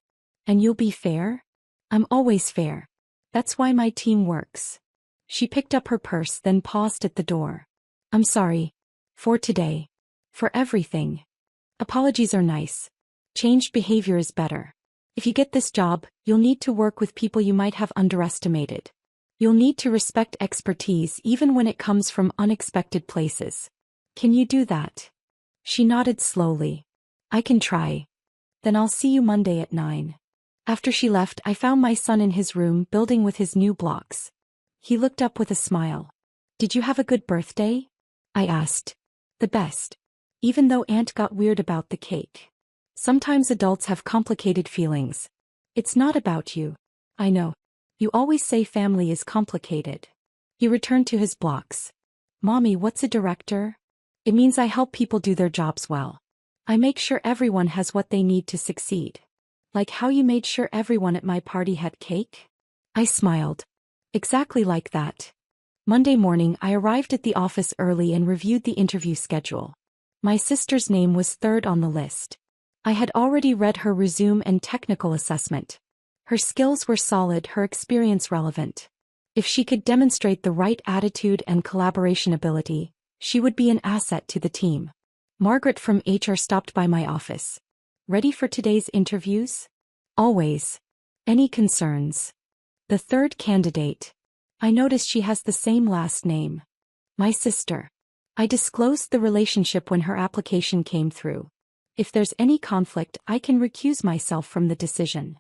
And you'll be fair?" "I'm always fair. That's why my team works." She picked up her purse, then paused at the door. "I'm sorry. For today. For everything. Apologies are nice. Changed behavior is better. If you get this job, you'll need to work with people you might have underestimated. You'll need to respect expertise even when it comes from unexpected places. Can you do that?" She nodded slowly. "I can try. Then I'll see you Monday at 9. After she left, I found my son in his room building with his new blocks. He looked up with a smile. "Did you have a good birthday?" I asked. "The best. Even though Aunt got weird about the cake. Sometimes adults have complicated feelings. It's not about you. I know. You always say family is complicated." He returned to his blocks. "Mommy, what's a director?" "It means I help people do their jobs well. I make sure everyone has what they need to succeed. Like how you made sure everyone at my party had cake?" I smiled. "Exactly like that." Monday morning I arrived at the office early and reviewed the interview schedule. My sister's name was 3rd on the list. I had already read her resume and technical assessment. Her skills were solid, her experience relevant. If she could demonstrate the right attitude and collaboration ability, she would be an asset to the team. Margaret from HR stopped by my office. "Ready for today's interviews?" "Always. Any concerns?" "The 3rd candidate. I noticed she has the same last name." "My sister." I disclosed the relationship when her application came through. "If there's any conflict, I can recuse myself from the decision."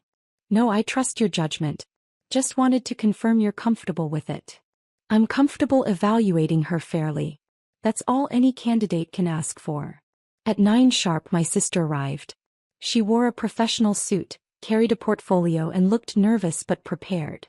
"No, I trust your judgment. Just wanted to confirm you're comfortable with it." "I'm comfortable evaluating her fairly. That's all any candidate can ask for." At 9 sharp my sister arrived. She wore a professional suit, carried a portfolio and looked nervous but prepared.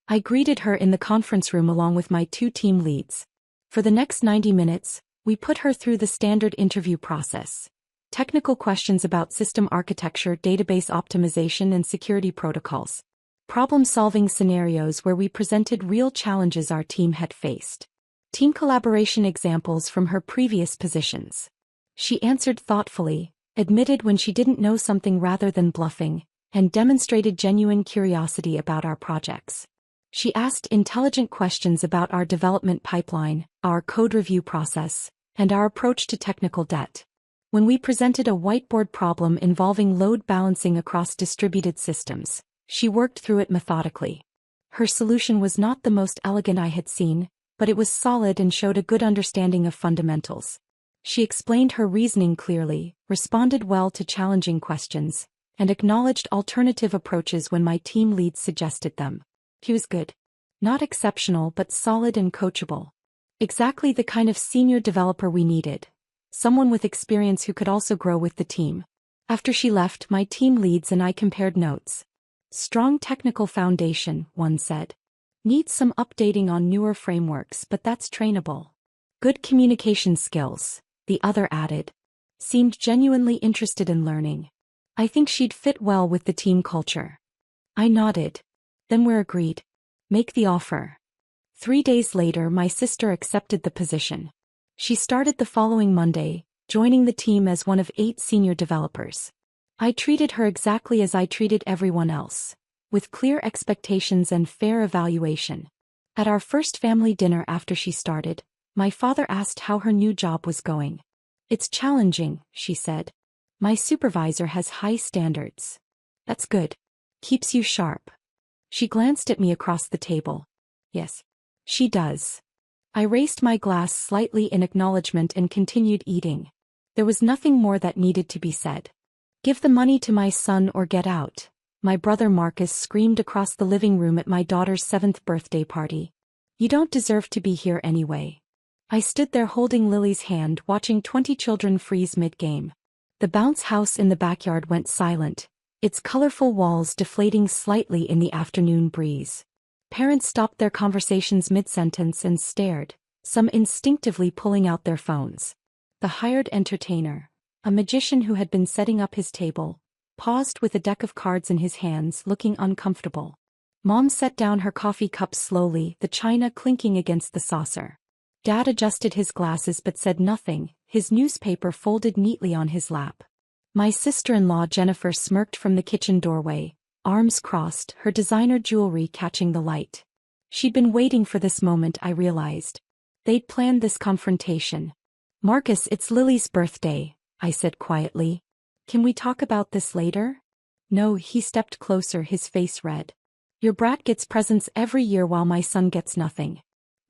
I greeted her in the conference room along with my 2 team leads. For the next 90 minutes, we put her through the standard interview process. Technical questions about system architecture, database optimization and security protocols. Problem-solving scenarios where we presented real challenges our team had faced. Team collaboration examples from her previous positions. She answered thoughtfully, admitted when she didn't know something rather than bluffing, and demonstrated genuine curiosity about our projects. She asked intelligent questions about our development pipeline, our code review process, and our approach to technical debt. When we presented a whiteboard problem involving load balancing across distributed systems, she worked through it methodically. Her solution was not the most elegant I had seen, but it was solid and showed a good understanding of fundamentals. She explained her reasoning clearly, responded well to challenging questions, and acknowledged alternative approaches when my team leads suggested them. She was good. Not exceptional but solid and coachable. Exactly the kind of senior developer we needed. Someone with experience who could also grow with the team. After she left, my team leads and I compared notes. "Strong technical foundation," one said. "Needs some updating on newer frameworks, but that's trainable. Good communication skills. the other added. Seemed genuinely interested in learning. I think she'd fit well with the team culture. I nodded. Then we're agreed. Make the offer. 3 days later, my sister accepted the position. She started the following Monday, joining the team as one of 8 senior developers. I treated her exactly as I treated everyone else, with clear expectations and fair evaluation. At our first family dinner after she started, my father asked how her new job was going. It's challenging, she said. My supervisor has high standards. That's good. Keeps you sharp. She glanced at me across the table. Yes. She does. I raised my glass slightly in acknowledgement and continued eating. There was nothing more that needed to be said. Give the money to my son or get out, my brother Marcus screamed across the living room at my daughter's 7th birthday party. You don't deserve to be here anyway. I stood there holding Lily's hand, watching 20 children freeze mid-game. The bounce house in the backyard went silent, its colorful walls deflating slightly in the afternoon breeze. Parents stopped their conversations mid-sentence and stared, some instinctively pulling out their phones. The hired entertainer, a magician who had been setting up his table, paused with a deck of cards in his hands, looking uncomfortable. Mom set down her coffee cup slowly, the china clinking against the saucer. Dad adjusted his glasses but said nothing, his newspaper folded neatly on his lap. My sister-in-law Jennifer smirked from the kitchen doorway, arms crossed, her designer jewelry catching the light. She'd been waiting for this moment, I realized. They'd planned this confrontation. Marcus, it's Lily's birthday, I said quietly. Can we talk about this later? No, he stepped closer, his face red. Your brat gets presents every year while my son gets nothing.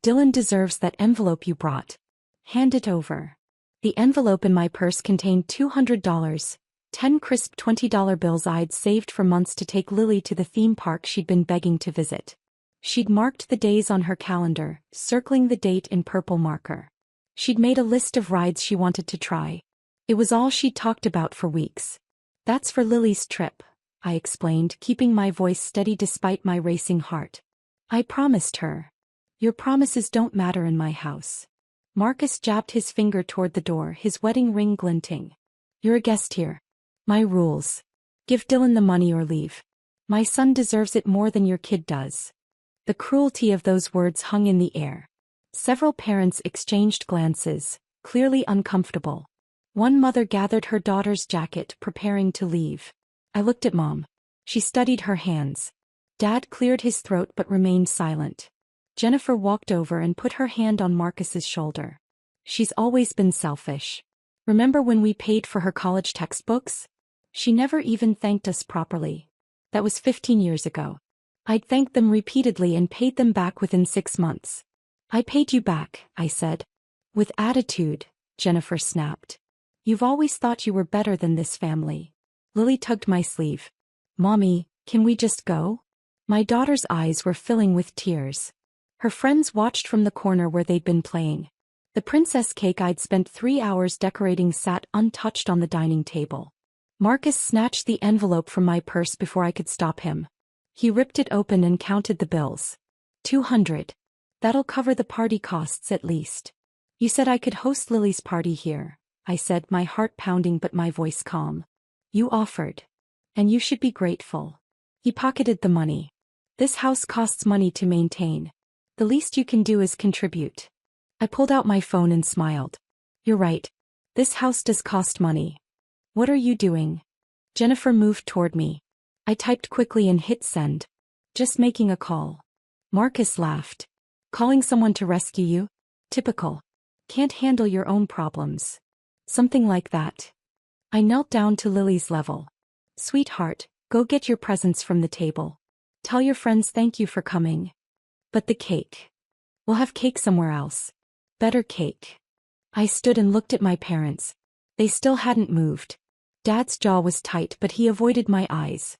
Dylan deserves that envelope you brought. Hand it over. The envelope in my purse contained $200, 10 crisp $20 bills I'd saved for months to take Lily to the theme park she'd been begging to visit. She'd marked the days on her calendar, circling the date in purple marker. She'd made a list of rides she wanted to try. It was all she'd talked about for weeks. That's for Lily's trip, I explained, keeping my voice steady despite my racing heart. I promised her. Your promises don't matter in my house. Marcus jabbed his finger toward the door, his wedding ring glinting. You're a guest here. My rules. Give Dylan the money or leave. My son deserves it more than your kid does. The cruelty of those words hung in the air. Several parents exchanged glances, clearly uncomfortable. One mother gathered her daughter's jacket, preparing to leave. I looked at Mom. She studied her hands. Dad cleared his throat but remained silent. Jennifer walked over and put her hand on Marcus's shoulder. She's always been selfish. Remember when we paid for her college textbooks? She never even thanked us properly. That was 15 years ago. I'd thanked them repeatedly and paid them back within 6 months. I paid you back, I said. With attitude, Jennifer snapped. You've always thought you were better than this family. Lily tugged my sleeve. Mommy, can we just go? My daughter's eyes were filling with tears. Her friends watched from the corner where they'd been playing. The princess cake I'd spent 3 hours decorating sat untouched on the dining table. Marcus snatched the envelope from my purse before I could stop him. He ripped it open and counted the bills. 200. That'll cover the party costs at least. You said I could host Lily's party here, I said, my heart pounding but my voice calm. You offered. And you should be grateful. He pocketed the money. This house costs money to maintain. The least you can do is contribute. I pulled out my phone and smiled. You're right. This house does cost money. What are you doing? Jennifer moved toward me. I typed quickly and hit send. Just making a call. Marcus laughed. Calling someone to rescue you? Typical. Can't handle your own problems. Something like that. I knelt down to Lily's level. Sweetheart, go get your presents from the table. Tell your friends thank you for coming. But the cake. We'll have cake somewhere else. Better cake. I stood and looked at my parents. They still hadn't moved. Dad's jaw was tight but he avoided my eyes.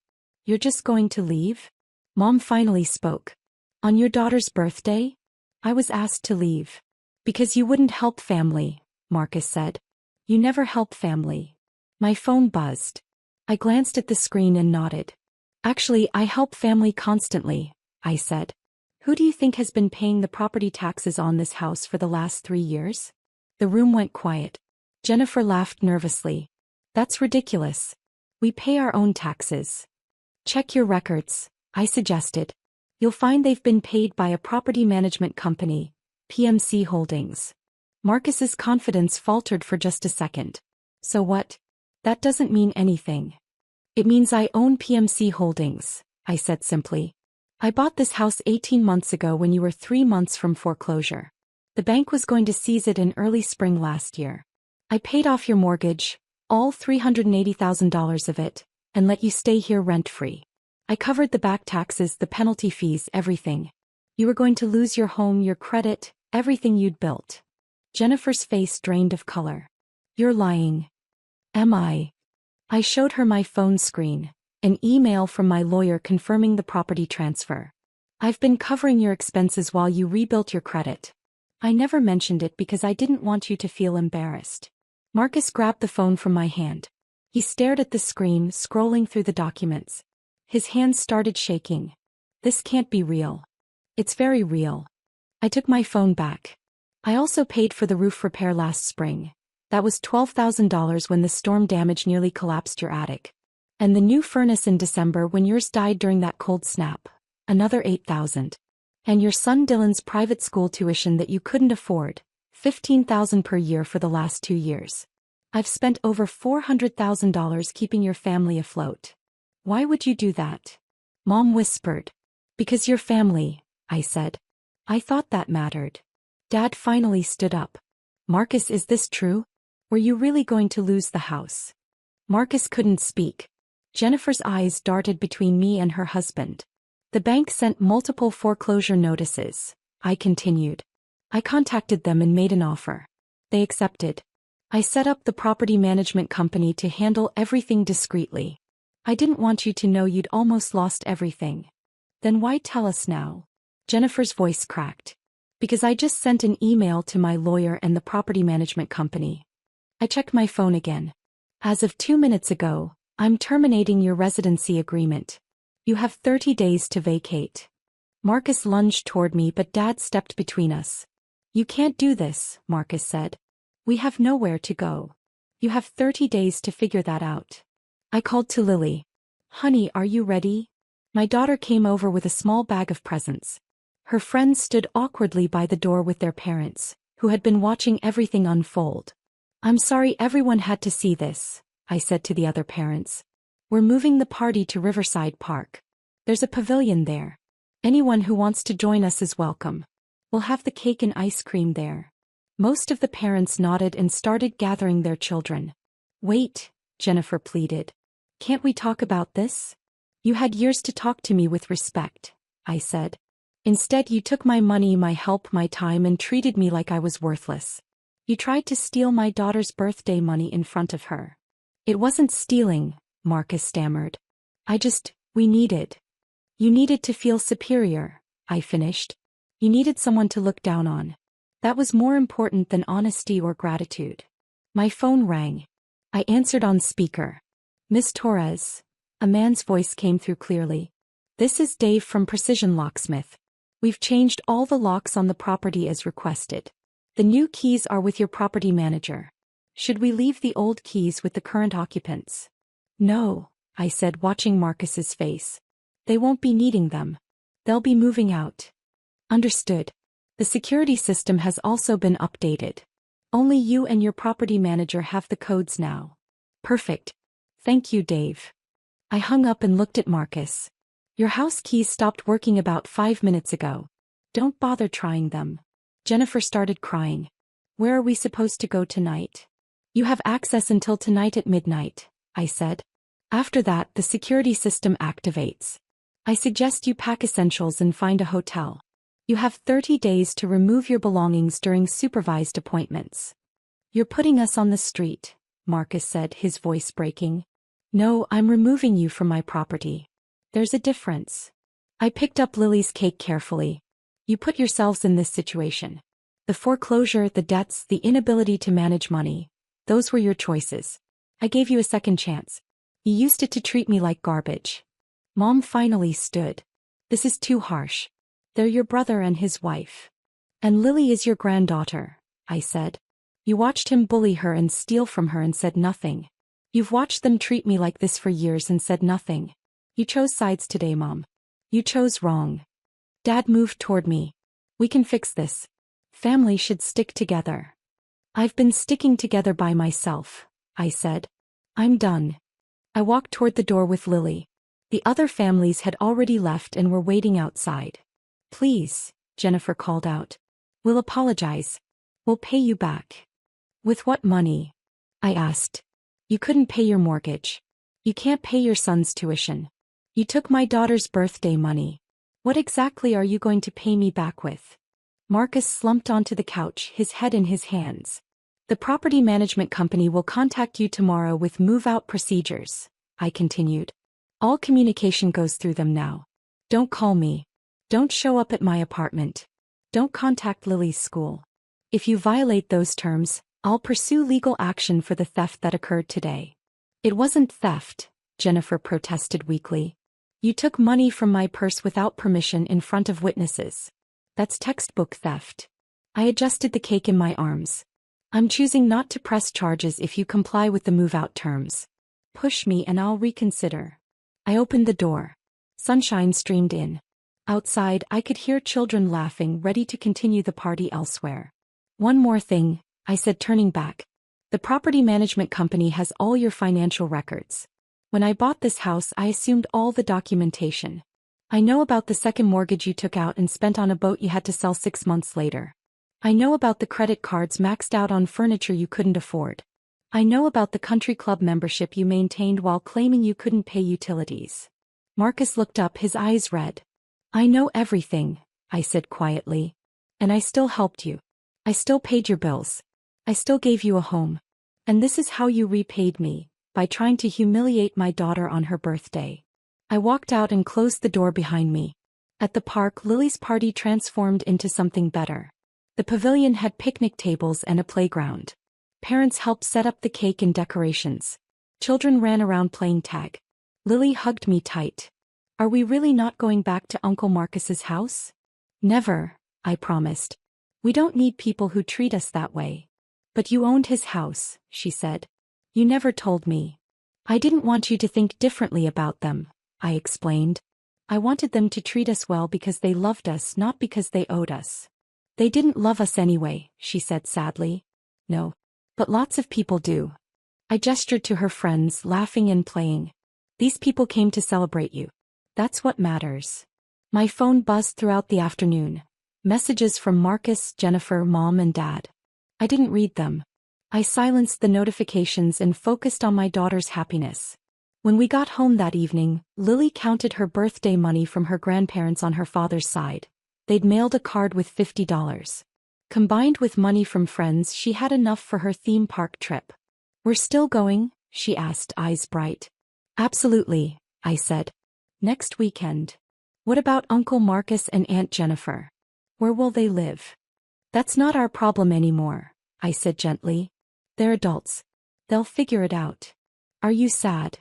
You're just going to leave? Mom finally spoke. On your daughter's birthday? I was asked to leave. Because you wouldn't help family, Marcus said. You never help family. My phone buzzed. I glanced at the screen and nodded. Actually, I help family constantly, I said. Who do you think has been paying the property taxes on this house for the last 3 years? The room went quiet. Jennifer laughed nervously. That's ridiculous. We pay our own taxes. Check your records, I suggested. You'll find they've been paid by a property management company, PMC Holdings. Marcus's confidence faltered for just a second. So what? That doesn't mean anything. It means I own PMC Holdings, I said simply. I bought this house 18 months ago when you were 3 months from foreclosure. The bank was going to seize it in early spring last year. I paid off your mortgage, all $380,000 of it, and let you stay here rent-free. I covered the back taxes, the penalty fees, everything. You were going to lose your home, your credit, everything you'd built. Jennifer's face drained of color. You're lying. Am I? I showed her my phone screen, an email from my lawyer confirming the property transfer. I've been covering your expenses while you rebuilt your credit. I never mentioned it because I didn't want you to feel embarrassed. Marcus grabbed the phone from my hand. He stared at the screen, scrolling through the documents. His hands started shaking. This can't be real. It's very real. I took my phone back. I also paid for the roof repair last spring. That was $12,000 when the storm damage nearly collapsed your attic. And the new furnace in December when yours died during that cold snap. Another $8,000. And your son Dylan's private school tuition that you couldn't afford. $15,000 per year for the last 2 years. I've spent over $400,000 keeping your family afloat. Why would you do that? Mom whispered. Because you're family, I said. I thought that mattered. Dad finally stood up. Marcus, is this true? Were you really going to lose the house? Marcus couldn't speak. Jennifer's eyes darted between me and her husband. The bank sent multiple foreclosure notices, I continued. I contacted them and made an offer. They accepted. I set up the property management company to handle everything discreetly. I didn't want you to know you'd almost lost everything. Then why tell us now? Jennifer's voice cracked. Because I just sent an email to my lawyer and the property management company. I checked my phone again. As of 2 minutes ago, I'm terminating your residency agreement. You have 30 days to vacate. Marcus lunged toward me, but Dad stepped between us. You can't do this, Marcus said. We have nowhere to go. You have 30 days to figure that out. I called to Lily. Honey, are you ready? My daughter came over with a small bag of presents. Her friends stood awkwardly by the door with their parents, who had been watching everything unfold. I'm sorry everyone had to see this, I said to the other parents. We're moving the party to Riverside Park. There's a pavilion there. Anyone who wants to join us is welcome. We'll have the cake and ice cream there. Most of the parents nodded and started gathering their children. Wait, Jennifer pleaded. Can't we talk about this? You had years to talk to me with respect, I said. Instead, you took my money, my help, my time, and treated me like I was worthless. You tried to steal my daughter's birthday money in front of her. It wasn't stealing, Marcus stammered. We needed. You needed to feel superior, I finished. You needed someone to look down on. That was more important than honesty or gratitude. My phone rang. I answered on speaker. Miss Torres. A man's voice came through clearly. This is Dave from Precision Locksmith. We've changed all the locks on the property as requested. The new keys are with your property manager. Should we leave the old keys with the current occupants? No, I said, watching Marcus's face. They won't be needing them. They'll be moving out. Understood. The security system has also been updated. Only you and your property manager have the codes now. Perfect. Thank you, Dave. I hung up and looked at Marcus. Your house keys stopped working about 5 minutes ago. Don't bother trying them. Jennifer started crying. Where are we supposed to go tonight? You have access until tonight at midnight, I said. After that, the security system activates. I suggest you pack essentials and find a hotel. You have 30 days to remove your belongings during supervised appointments. You're putting us on the street, Marcus said, his voice breaking. No, I'm removing you from my property. There's a difference. I picked up Lily's cake carefully. You put yourselves in this situation. The foreclosure, the debts, the inability to manage money. Those were your choices. I gave you a second chance. You used it to treat me like garbage. Mom finally stood. This is too harsh. They're your brother and his wife. And Lily is your granddaughter, I said. You watched him bully her and steal from her and said nothing. You've watched them treat me like this for years and said nothing. You chose sides today, Mom. You chose wrong. Dad moved toward me. We can fix this. Family should stick together. I've been sticking together by myself, I said. I'm done. I walked toward the door with Lily. The other families had already left and were waiting outside. Please, Jennifer called out. We'll apologize. We'll pay you back. With what money? I asked. You couldn't pay your mortgage. You can't pay your son's tuition. You took my daughter's birthday money. What exactly are you going to pay me back with? Marcus slumped onto the couch, his head in his hands. The property management company will contact you tomorrow with move-out procedures, I continued. All communication goes through them now. Don't call me. Don't show up at my apartment. Don't contact Lily's school. If you violate those terms, I'll pursue legal action for the theft that occurred today. It wasn't theft, Jennifer protested weakly. You took money from my purse without permission in front of witnesses. That's textbook theft. I adjusted the cake in my arms. I'm choosing not to press charges if you comply with the move-out terms. Push me and I'll reconsider. I opened the door. Sunshine streamed in. Outside, I could hear children laughing, ready to continue the party elsewhere. One more thing, I said, turning back. The property management company has all your financial records. When I bought this house, I assumed all the documentation. I know about the second mortgage you took out and spent on a boat you had to sell 6 months later. I know about the credit cards maxed out on furniture you couldn't afford. I know about the country club membership you maintained while claiming you couldn't pay utilities. Marcus looked up, his eyes red. I know everything, I said quietly. And I still helped you. I still paid your bills. I still gave you a home. And this is how you repaid me, by trying to humiliate my daughter on her birthday. I walked out and closed the door behind me. At the park, Lily's party transformed into something better. The pavilion had picnic tables and a playground. Parents helped set up the cake and decorations. Children ran around playing tag. Lily hugged me tight. Are we really not going back to Uncle Marcus's house? Never, I promised. We don't need people who treat us that way. But you owned his house, she said. You never told me. I didn't want you to think differently about them, I explained. I wanted them to treat us well because they loved us, not because they owed us. They didn't love us anyway, she said sadly. No. But lots of people do. I gestured to her friends, laughing and playing. These people came to celebrate you. That's what matters. My phone buzzed throughout the afternoon. Messages from Marcus, Jennifer, Mom and Dad. I didn't read them. I silenced the notifications and focused on my daughter's happiness. When we got home that evening, Lily counted her birthday money from her grandparents on her father's side. They'd mailed a card with $50. Combined with money from friends, she had enough for her theme park trip. We're still going? She asked, eyes bright. Absolutely, I said. Next weekend. What about Uncle Marcus and Aunt Jennifer? Where will they live? That's not our problem anymore, I said gently. They're adults. They'll figure it out. Are you sad?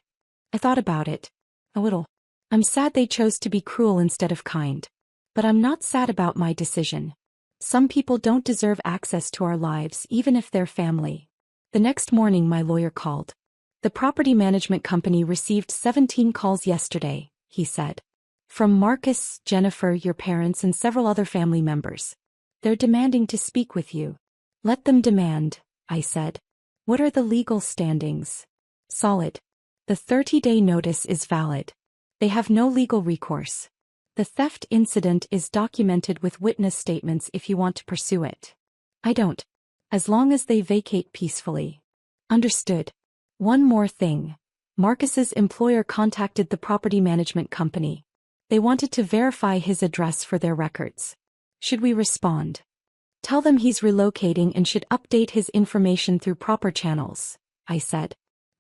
I thought about it. A little. I'm sad they chose to be cruel instead of kind. But I'm not sad about my decision. Some people don't deserve access to our lives even if they're family. The next morning my lawyer called. The property management company received 17 calls yesterday, he said. From Marcus, Jennifer, your parents and several other family members. They're demanding to speak with you. Let them demand, I said. What are the legal standings? Solid. The 30-day notice is valid. They have no legal recourse. The theft incident is documented with witness statements if you want to pursue it. I don't. As long as they vacate peacefully. Understood. One more thing. Marcus's employer contacted the property management company. They wanted to verify his address for their records. Should we respond? Tell them he's relocating and should update his information through proper channels, I said.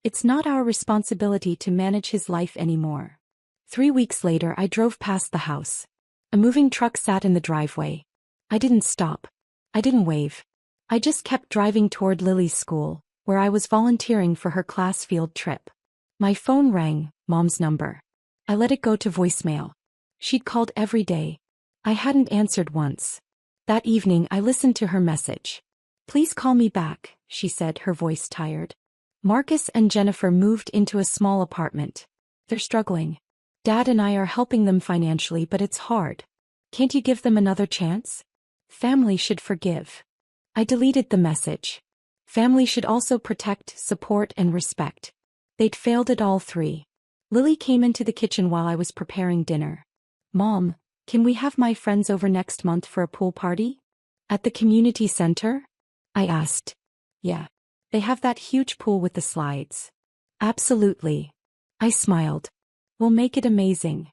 It's not our responsibility to manage his life anymore. 3 weeks later I drove past the house. A moving truck sat in the driveway. I didn't stop. I didn't wave. I just kept driving toward Lily's school, where I was volunteering for her class field trip. My phone rang, Mom's number. I let it go to voicemail. She'd called every day. I hadn't answered once. That evening I listened to her message. Please call me back, she said, her voice tired. Marcus and Jennifer moved into a small apartment. They're struggling. Dad and I are helping them financially, but it's hard. Can't you give them another chance? Family should forgive. I deleted the message. Family should also protect, support, and respect. They'd failed at all three. Lily came into the kitchen while I was preparing dinner. Mom, can we have my friends over next month for a pool party? At the community center? I asked. Yeah. They have that huge pool with the slides. Absolutely. I smiled. We'll make it amazing.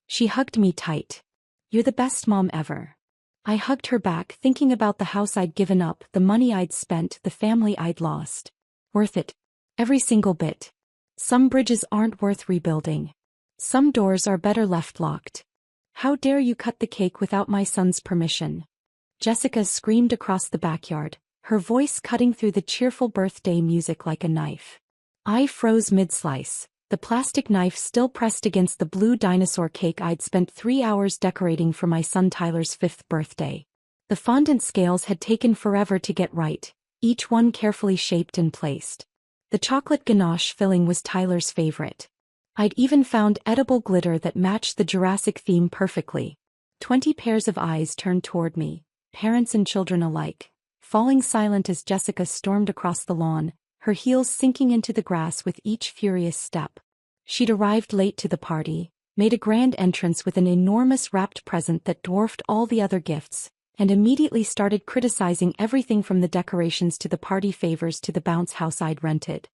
She hugged me tight. You're the best mom ever. I hugged her back, thinking about the house I'd given up, the money I'd spent, the family I'd lost. Worth it. Every single bit. Some bridges aren't worth rebuilding. Some doors are better left locked. How dare you cut the cake without my son's permission? Jessica screamed across the backyard, her voice cutting through the cheerful birthday music like a knife. I froze mid-slice, the plastic knife still pressed against the blue dinosaur cake I'd spent 3 hours decorating for my son Tyler's 5th birthday. The fondant scales had taken forever to get right, each one carefully shaped and placed. The chocolate ganache filling was Tyler's favorite. I'd even found edible glitter that matched the Jurassic theme perfectly. 20 pairs of eyes turned toward me, parents and children alike, falling silent as Jessica stormed across the lawn, her heels sinking into the grass with each furious step. She'd arrived late to the party, made a grand entrance with an enormous wrapped present that dwarfed all the other gifts, and immediately started criticizing everything from the decorations to the party favors to the bounce house I'd rented.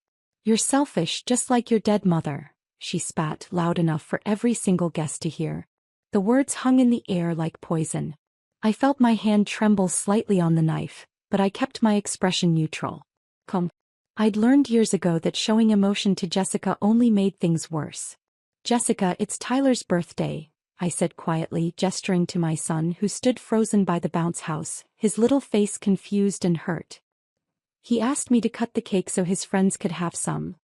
You're selfish, just like your dead mother, she spat loud enough for every single guest to hear. The words hung in the air like poison. I felt my hand tremble slightly on the knife, but I kept my expression neutral. Come. I'd learned years ago that showing emotion to Jessica only made things worse. Jessica, it's Tyler's birthday, I said quietly, gesturing to my son who stood frozen by the bounce house, his little face confused and hurt. He asked me to cut the cake so his friends could have some.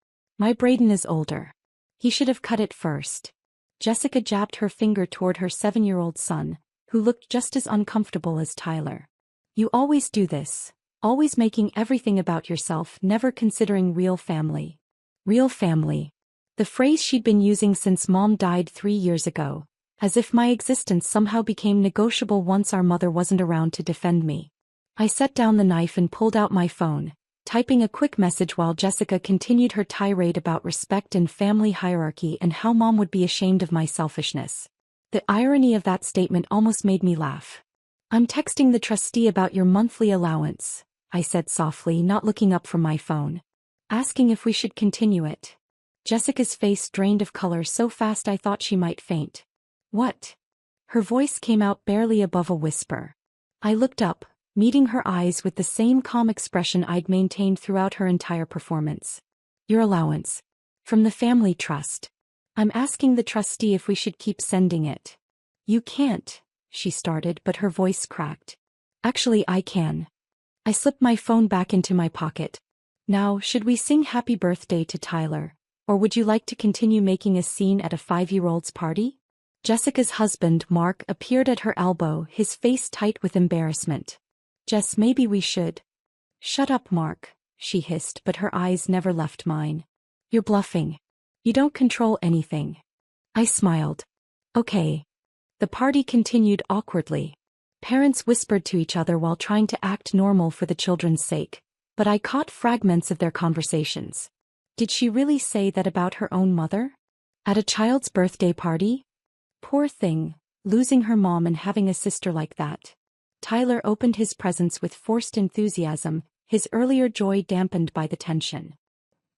My Braden is older. He should have cut it first. Jessica jabbed her finger toward her 7-year-old son, who looked just as uncomfortable as Tyler. You always do this. Always making everything about yourself, never considering real family. Real family. The phrase she'd been using since Mom died 3 years ago, as if my existence somehow became negotiable once our mother wasn't around to defend me. I set down the knife and pulled out my phone, typing a quick message while Jessica continued her tirade about respect and family hierarchy and how Mom would be ashamed of my selfishness. The irony of that statement almost made me laugh. I'm texting the trustee about your monthly allowance, I said softly, not looking up from my phone. Asking if we should continue it. Jessica's face drained of color so fast I thought she might faint. What? Her voice came out barely above a whisper. I looked up, meeting her eyes with the same calm expression I'd maintained throughout her entire performance. Your allowance. From the family trust. I'm asking the trustee if we should keep sending it. You can't, she started, but her voice cracked. Actually, I can. I slipped my phone back into my pocket. Now, should we sing happy birthday to Tyler, or would you like to continue making a scene at a 5-year-old's party? Jessica's husband, Mark, appeared at her elbow, his face tight with embarrassment. Jess, maybe we should. Shut up, Mark, she hissed, but her eyes never left mine. You're bluffing. You don't control anything. I smiled. Okay. The party continued awkwardly. Parents whispered to each other while trying to act normal for the children's sake, but I caught fragments of their conversations. Did she really say that about her own mother? At a child's birthday party? Poor thing, losing her mom and having a sister like that. Tyler opened his presents with forced enthusiasm, his earlier joy dampened by the tension.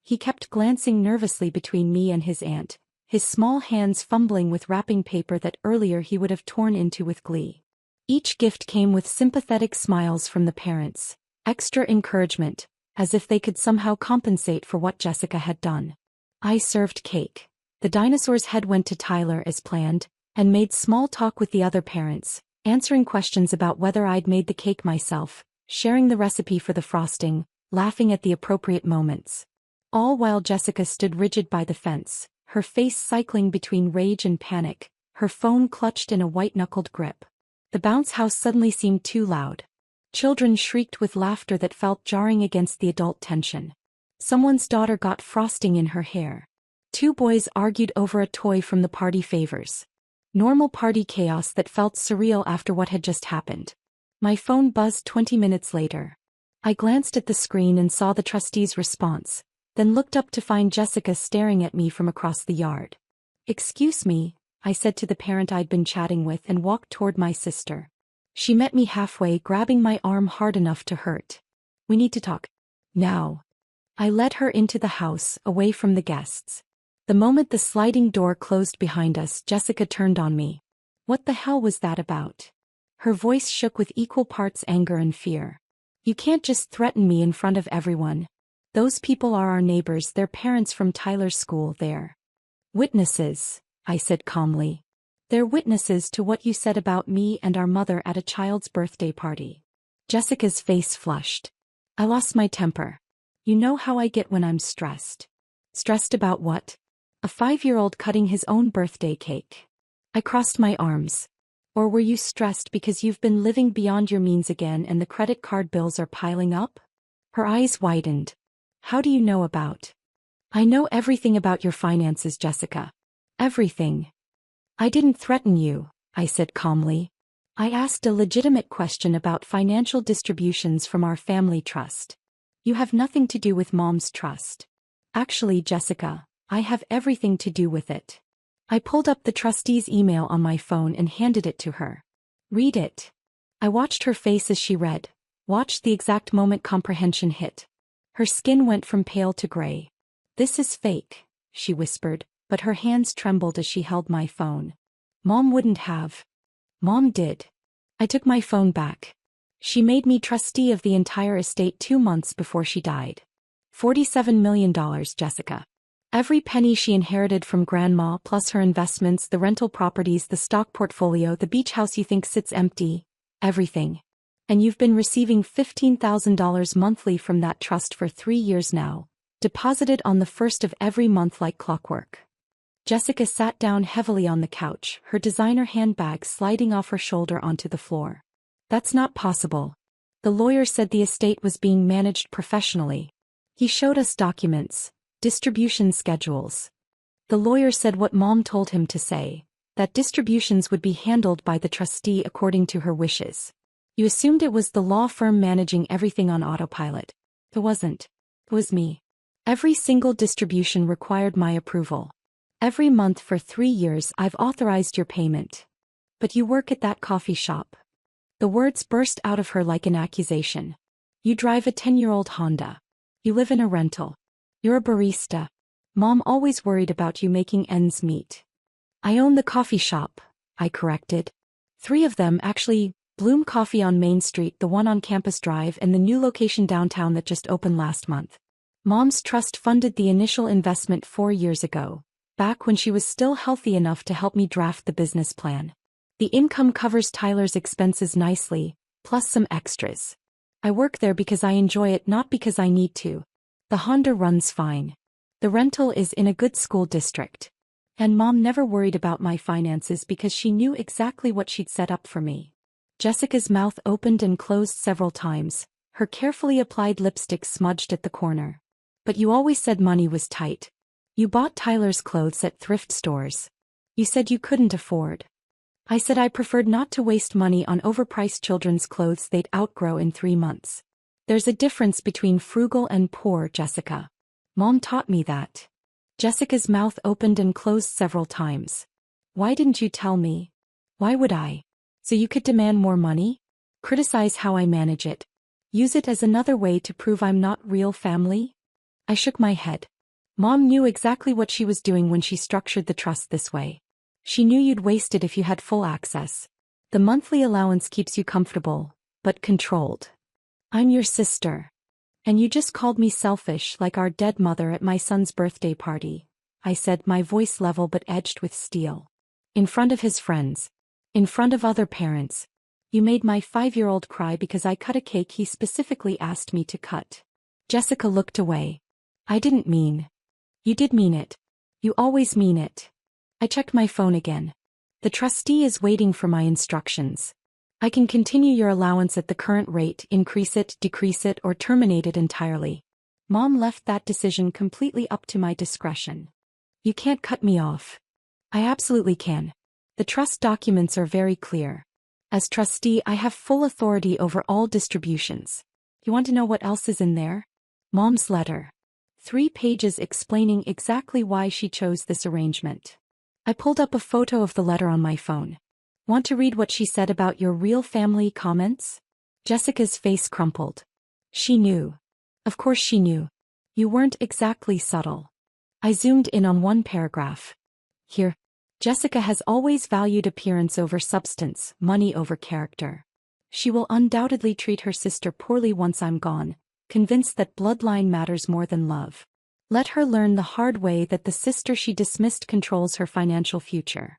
He kept glancing nervously between me and his aunt, his small hands fumbling with wrapping paper that earlier he would have torn into with glee. Each gift came with sympathetic smiles from the parents, extra encouragement, as if they could somehow compensate for what Jessica had done. I served cake. The dinosaur's head went to Tyler as planned, and made small talk with the other parents, answering questions about whether I'd made the cake myself, sharing the recipe for the frosting, laughing at the appropriate moments. All while Jessica stood rigid by the fence, her face cycling between rage and panic, her phone clutched in a white-knuckled grip. The bounce house suddenly seemed too loud. Children shrieked with laughter that felt jarring against the adult tension. Someone's daughter got frosting in her hair. Two boys argued over a toy from the party favors. Normal party chaos that felt surreal after what had just happened. My phone buzzed 20 minutes later. I glanced at the screen and saw the trustee's response, then looked up to find Jessica staring at me from across the yard. "Excuse me," I said to the parent I'd been chatting with and walked toward my sister. She met me halfway, grabbing my arm hard enough to hurt. "We need to talk. Now." I led her into the house, away from the guests. The moment the sliding door closed behind us, Jessica turned on me. "What the hell was that about?" Her voice shook with equal parts anger and fear. "You can't just threaten me in front of everyone. Those people are our neighbors, they're parents from Tyler's school, they're witnesses," I said calmly. "They're witnesses to what you said about me and our mother at a child's birthday party." Jessica's face flushed. I lost my temper. "You know how I get when I'm stressed." "Stressed about what?" "A 5-year-old cutting his own birthday cake." I crossed my arms. "Or were you stressed because you've been living beyond your means again and the credit card bills are piling up?" Her eyes widened. "How do you know about?" "I know everything about your finances, Jessica. Everything." "I didn't threaten you," I said calmly. "I asked a legitimate question about financial distributions from our family trust. You have nothing to do with Mom's trust." "Actually, Jessica, I have everything to do with it." I pulled up the trustee's email on my phone and handed it to her. "Read it." I watched her face as she read, watched the exact moment comprehension hit. Her skin went from pale to gray. "This is fake," she whispered, but her hands trembled as she held my phone. "Mom wouldn't have." "Mom did." I took my phone back. "She made me trustee of the entire estate 2 months before she died. $47 million, Jessica. Every penny she inherited from Grandma, plus her investments, the rental properties, the stock portfolio, the beach house you think sits empty, everything. And you've been receiving $15,000 monthly from that trust for 3 years now, deposited on the first of every month like clockwork." Jessica sat down heavily on the couch, her designer handbag sliding off her shoulder onto the floor. "That's not possible. The lawyer said the estate was being managed professionally. He showed us documents, distribution schedules. The lawyer said what Mom told him to say, that distributions would be handled by the trustee according to her wishes. You assumed it was the law firm managing everything on autopilot. It wasn't. It was me. Every single distribution required my approval. Every month for 3 years I've authorized your payment. But you work at that coffee shop." The words burst out of her like an accusation. "You drive a 10-year-old Honda. You live in a rental. You're a barista. Mom always worried about you making ends meet." "I own the coffee shop," I corrected. 3 of them actually, Bloom Coffee on Main Street, the one on Campus Drive, and the new location downtown that just opened last month. Mom's trust funded the initial investment 4 years ago, back when she was still healthy enough to help me draft the business plan. The income covers Tyler's expenses nicely, plus some extras. I work there because I enjoy it, not because I need to. The Honda runs fine. The rental is in a good school district. And Mom never worried about my finances because she knew exactly what she'd set up for me. Jessica's mouth opened and closed several times, her carefully applied lipstick smudged at the corner. "But you always said money was tight. You bought Tyler's clothes at thrift stores. You said you couldn't afford." I said I preferred not to waste money on overpriced children's clothes they'd outgrow in 3 months. "There's a difference between frugal and poor, Jessica. Mom taught me that." Jessica's mouth opened and closed several times. "Why didn't you tell me?" "Why would I? So you could demand more money? Criticize how I manage it? Use it as another way to prove I'm not real family?" I shook my head. "Mom knew exactly what she was doing when she structured the trust this way. She knew you'd waste it if you had full access. The monthly allowance keeps you comfortable, but controlled. I'm your sister. And you just called me selfish like our dead mother at my son's birthday party," I said, my voice level but edged with steel. "In front of his friends. In front of other parents. You made my 5-year-old cry because I cut a cake he specifically asked me to cut." Jessica looked away. "I didn't mean." "You did mean it. You always mean it." I checked my phone again. "The trustee is waiting for my instructions." I can continue your allowance at the current rate, increase it, decrease it, or terminate it entirely. Mom left that decision completely up to my discretion. You can't cut me off. I absolutely can. The trust documents are very clear. As trustee, I have full authority over all distributions. You want to know what else is in there? Mom's letter. 3 pages explaining exactly why she chose this arrangement. I pulled up a photo of the letter on my phone. Want to read what she said about your real family comments? Jessica's face crumpled. She knew. Of course she knew. You weren't exactly subtle. I zoomed in on one paragraph. Here. Jessica has always valued appearance over substance, money over character. She will undoubtedly treat her sister poorly once I'm gone, convinced that bloodline matters more than love. Let her learn the hard way that the sister she dismissed controls her financial future.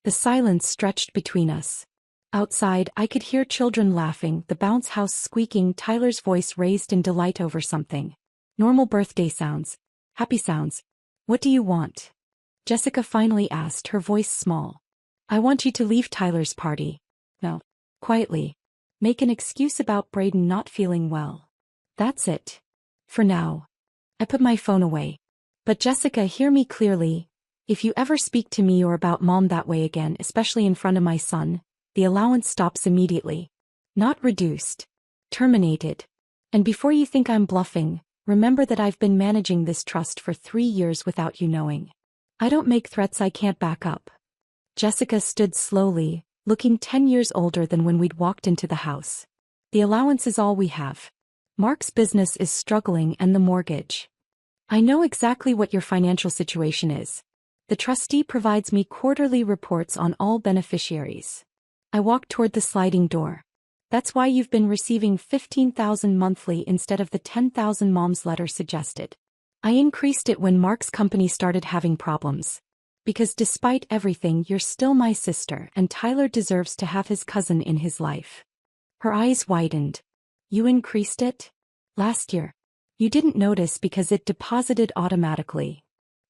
The silence stretched between us. Outside, I could hear children laughing, the bounce house squeaking, Tyler's voice raised in delight over something. Normal birthday sounds. Happy sounds. What do you want? Jessica finally asked, her voice small. I want you to leave Tyler's party. No. Quietly. Make an excuse about Braden not feeling well. That's it. For now. I put my phone away. But Jessica, hear me clearly. If you ever speak to me or about Mom that way again, especially in front of my son, the allowance stops immediately. Not reduced. Terminated. And before you think I'm bluffing, remember that I've been managing this trust for 3 years without you knowing. I don't make threats I can't back up. Jessica stood slowly, looking 10 years older than when we'd walked into the house. The allowance is all we have. Mark's business is struggling and the mortgage. I know exactly what your financial situation is. The trustee provides me quarterly reports on all beneficiaries. I walked toward the sliding door. That's why you've been receiving $15,000 monthly instead of the $10,000 Mom's letter suggested. I increased it when Mark's company started having problems. Because despite everything, you're still my sister, and Tyler deserves to have his cousin in his life. Her eyes widened. You increased it? Last year. You didn't notice because it deposited automatically.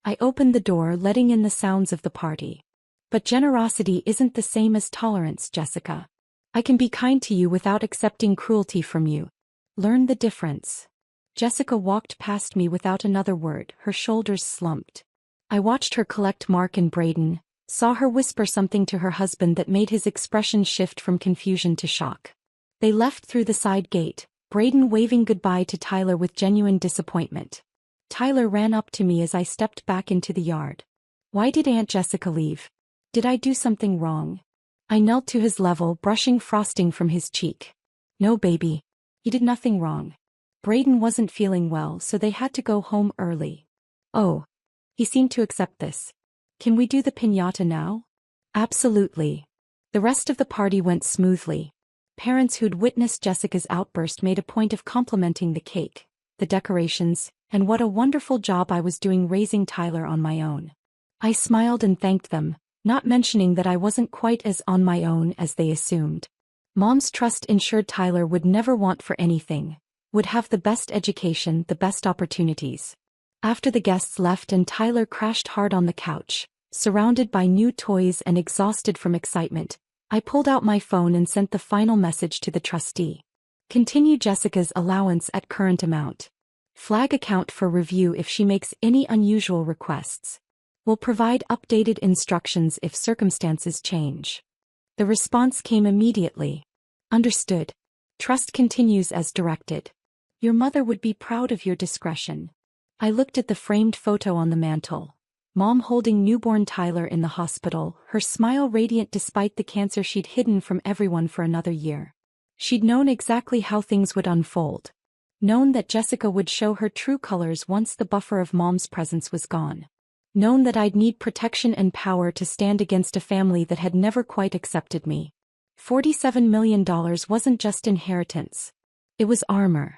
I opened the door, letting in the sounds of the party. But generosity isn't the same as tolerance, Jessica. I can be kind to you without accepting cruelty from you. Learn the difference. Jessica walked past me without another word, her shoulders slumped. I watched her collect Mark and Braden, saw her whisper something to her husband that made his expression shift from confusion to shock. They left through the side gate, Braden waving goodbye to Tyler with genuine disappointment. Tyler ran up to me as I stepped back into the yard. Why did Aunt Jessica leave? Did I do something wrong? I knelt to his level, brushing frosting from his cheek. No, baby. You did nothing wrong. Braden wasn't feeling well, so they had to go home early. Oh. He seemed to accept this. Can we do the piñata now? Absolutely. The rest of the party went smoothly. Parents who'd witnessed Jessica's outburst made a point of complimenting the cake, the decorations, and what a wonderful job I was doing raising Tyler on my own. I smiled and thanked them, not mentioning that I wasn't quite as on my own as they assumed. Mom's trust ensured Tyler would never want for anything, would have the best education, the best opportunities. After the guests left and Tyler crashed hard on the couch, surrounded by new toys and exhausted from excitement, I pulled out my phone and sent the final message to the trustee. Continue Jessica's allowance at current amount. Flag account for review if she makes any unusual requests. Will provide updated instructions if circumstances change. The response came immediately. Understood. Trust continues as directed. Your mother would be proud of your discretion. I looked at the framed photo on the mantel. Mom holding newborn Tyler in the hospital, her smile radiant despite the cancer she'd hidden from everyone for another year. She'd known exactly how things would unfold. Known that Jessica would show her true colors once the buffer of Mom's presence was gone. Known that I'd need protection and power to stand against a family that had never quite accepted me. $47 million wasn't just inheritance. It was armor.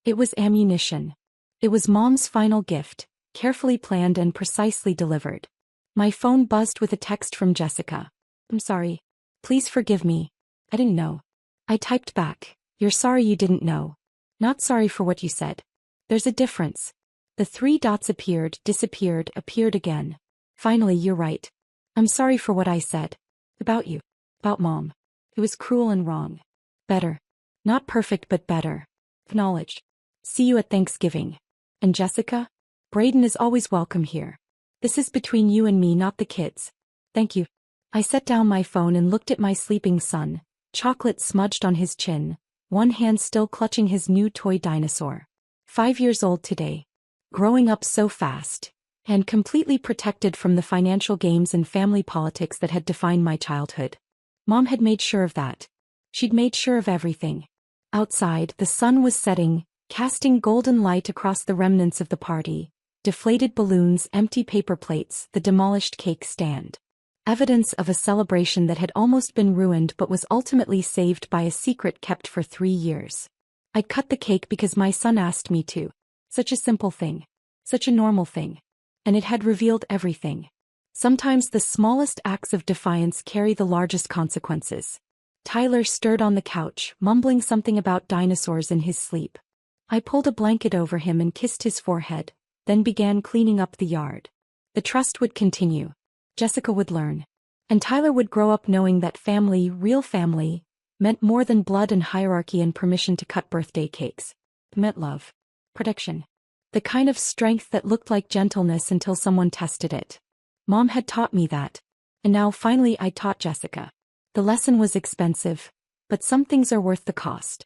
It was ammunition. It was Mom's final gift, carefully planned and precisely delivered. My phone buzzed with a text from Jessica. I'm sorry. Please forgive me. I didn't know. I typed back. You're sorry you didn't know. Not sorry for what you said. There's a difference. The 3 dots appeared, disappeared, appeared again. Finally, you're right. I'm sorry for what I said. About you. About Mom. It was cruel and wrong. Better. Not perfect but better. Acknowledged. See you at Thanksgiving. And Jessica? Brayden is always welcome here. This is between you and me, not the kids. Thank you. I set down my phone and looked at my sleeping son, chocolate smudged on his chin, one hand still clutching his new toy dinosaur. 5 years old today. Growing up so fast. And completely protected from the financial games and family politics that had defined my childhood. Mom had made sure of that. She'd made sure of everything. Outside, the sun was setting, casting golden light across the remnants of the party. Deflated balloons, empty paper plates, the demolished cake stand. Evidence of a celebration that had almost been ruined but was ultimately saved by a secret kept for 3 years. I'd cut the cake because my son asked me to. Such a simple thing. Such a normal thing. And it had revealed everything. Sometimes the smallest acts of defiance carry the largest consequences. Tyler stirred on the couch, mumbling something about dinosaurs in his sleep. I pulled a blanket over him and kissed his forehead, then began cleaning up the yard. The trust would continue. Jessica would learn. And Tyler would grow up knowing that family, real family, meant more than blood and hierarchy and permission to cut birthday cakes. It meant love. Protection. The kind of strength that looked like gentleness until someone tested it. Mom had taught me that. And now finally I taught Jessica. The lesson was expensive, but some things are worth the cost.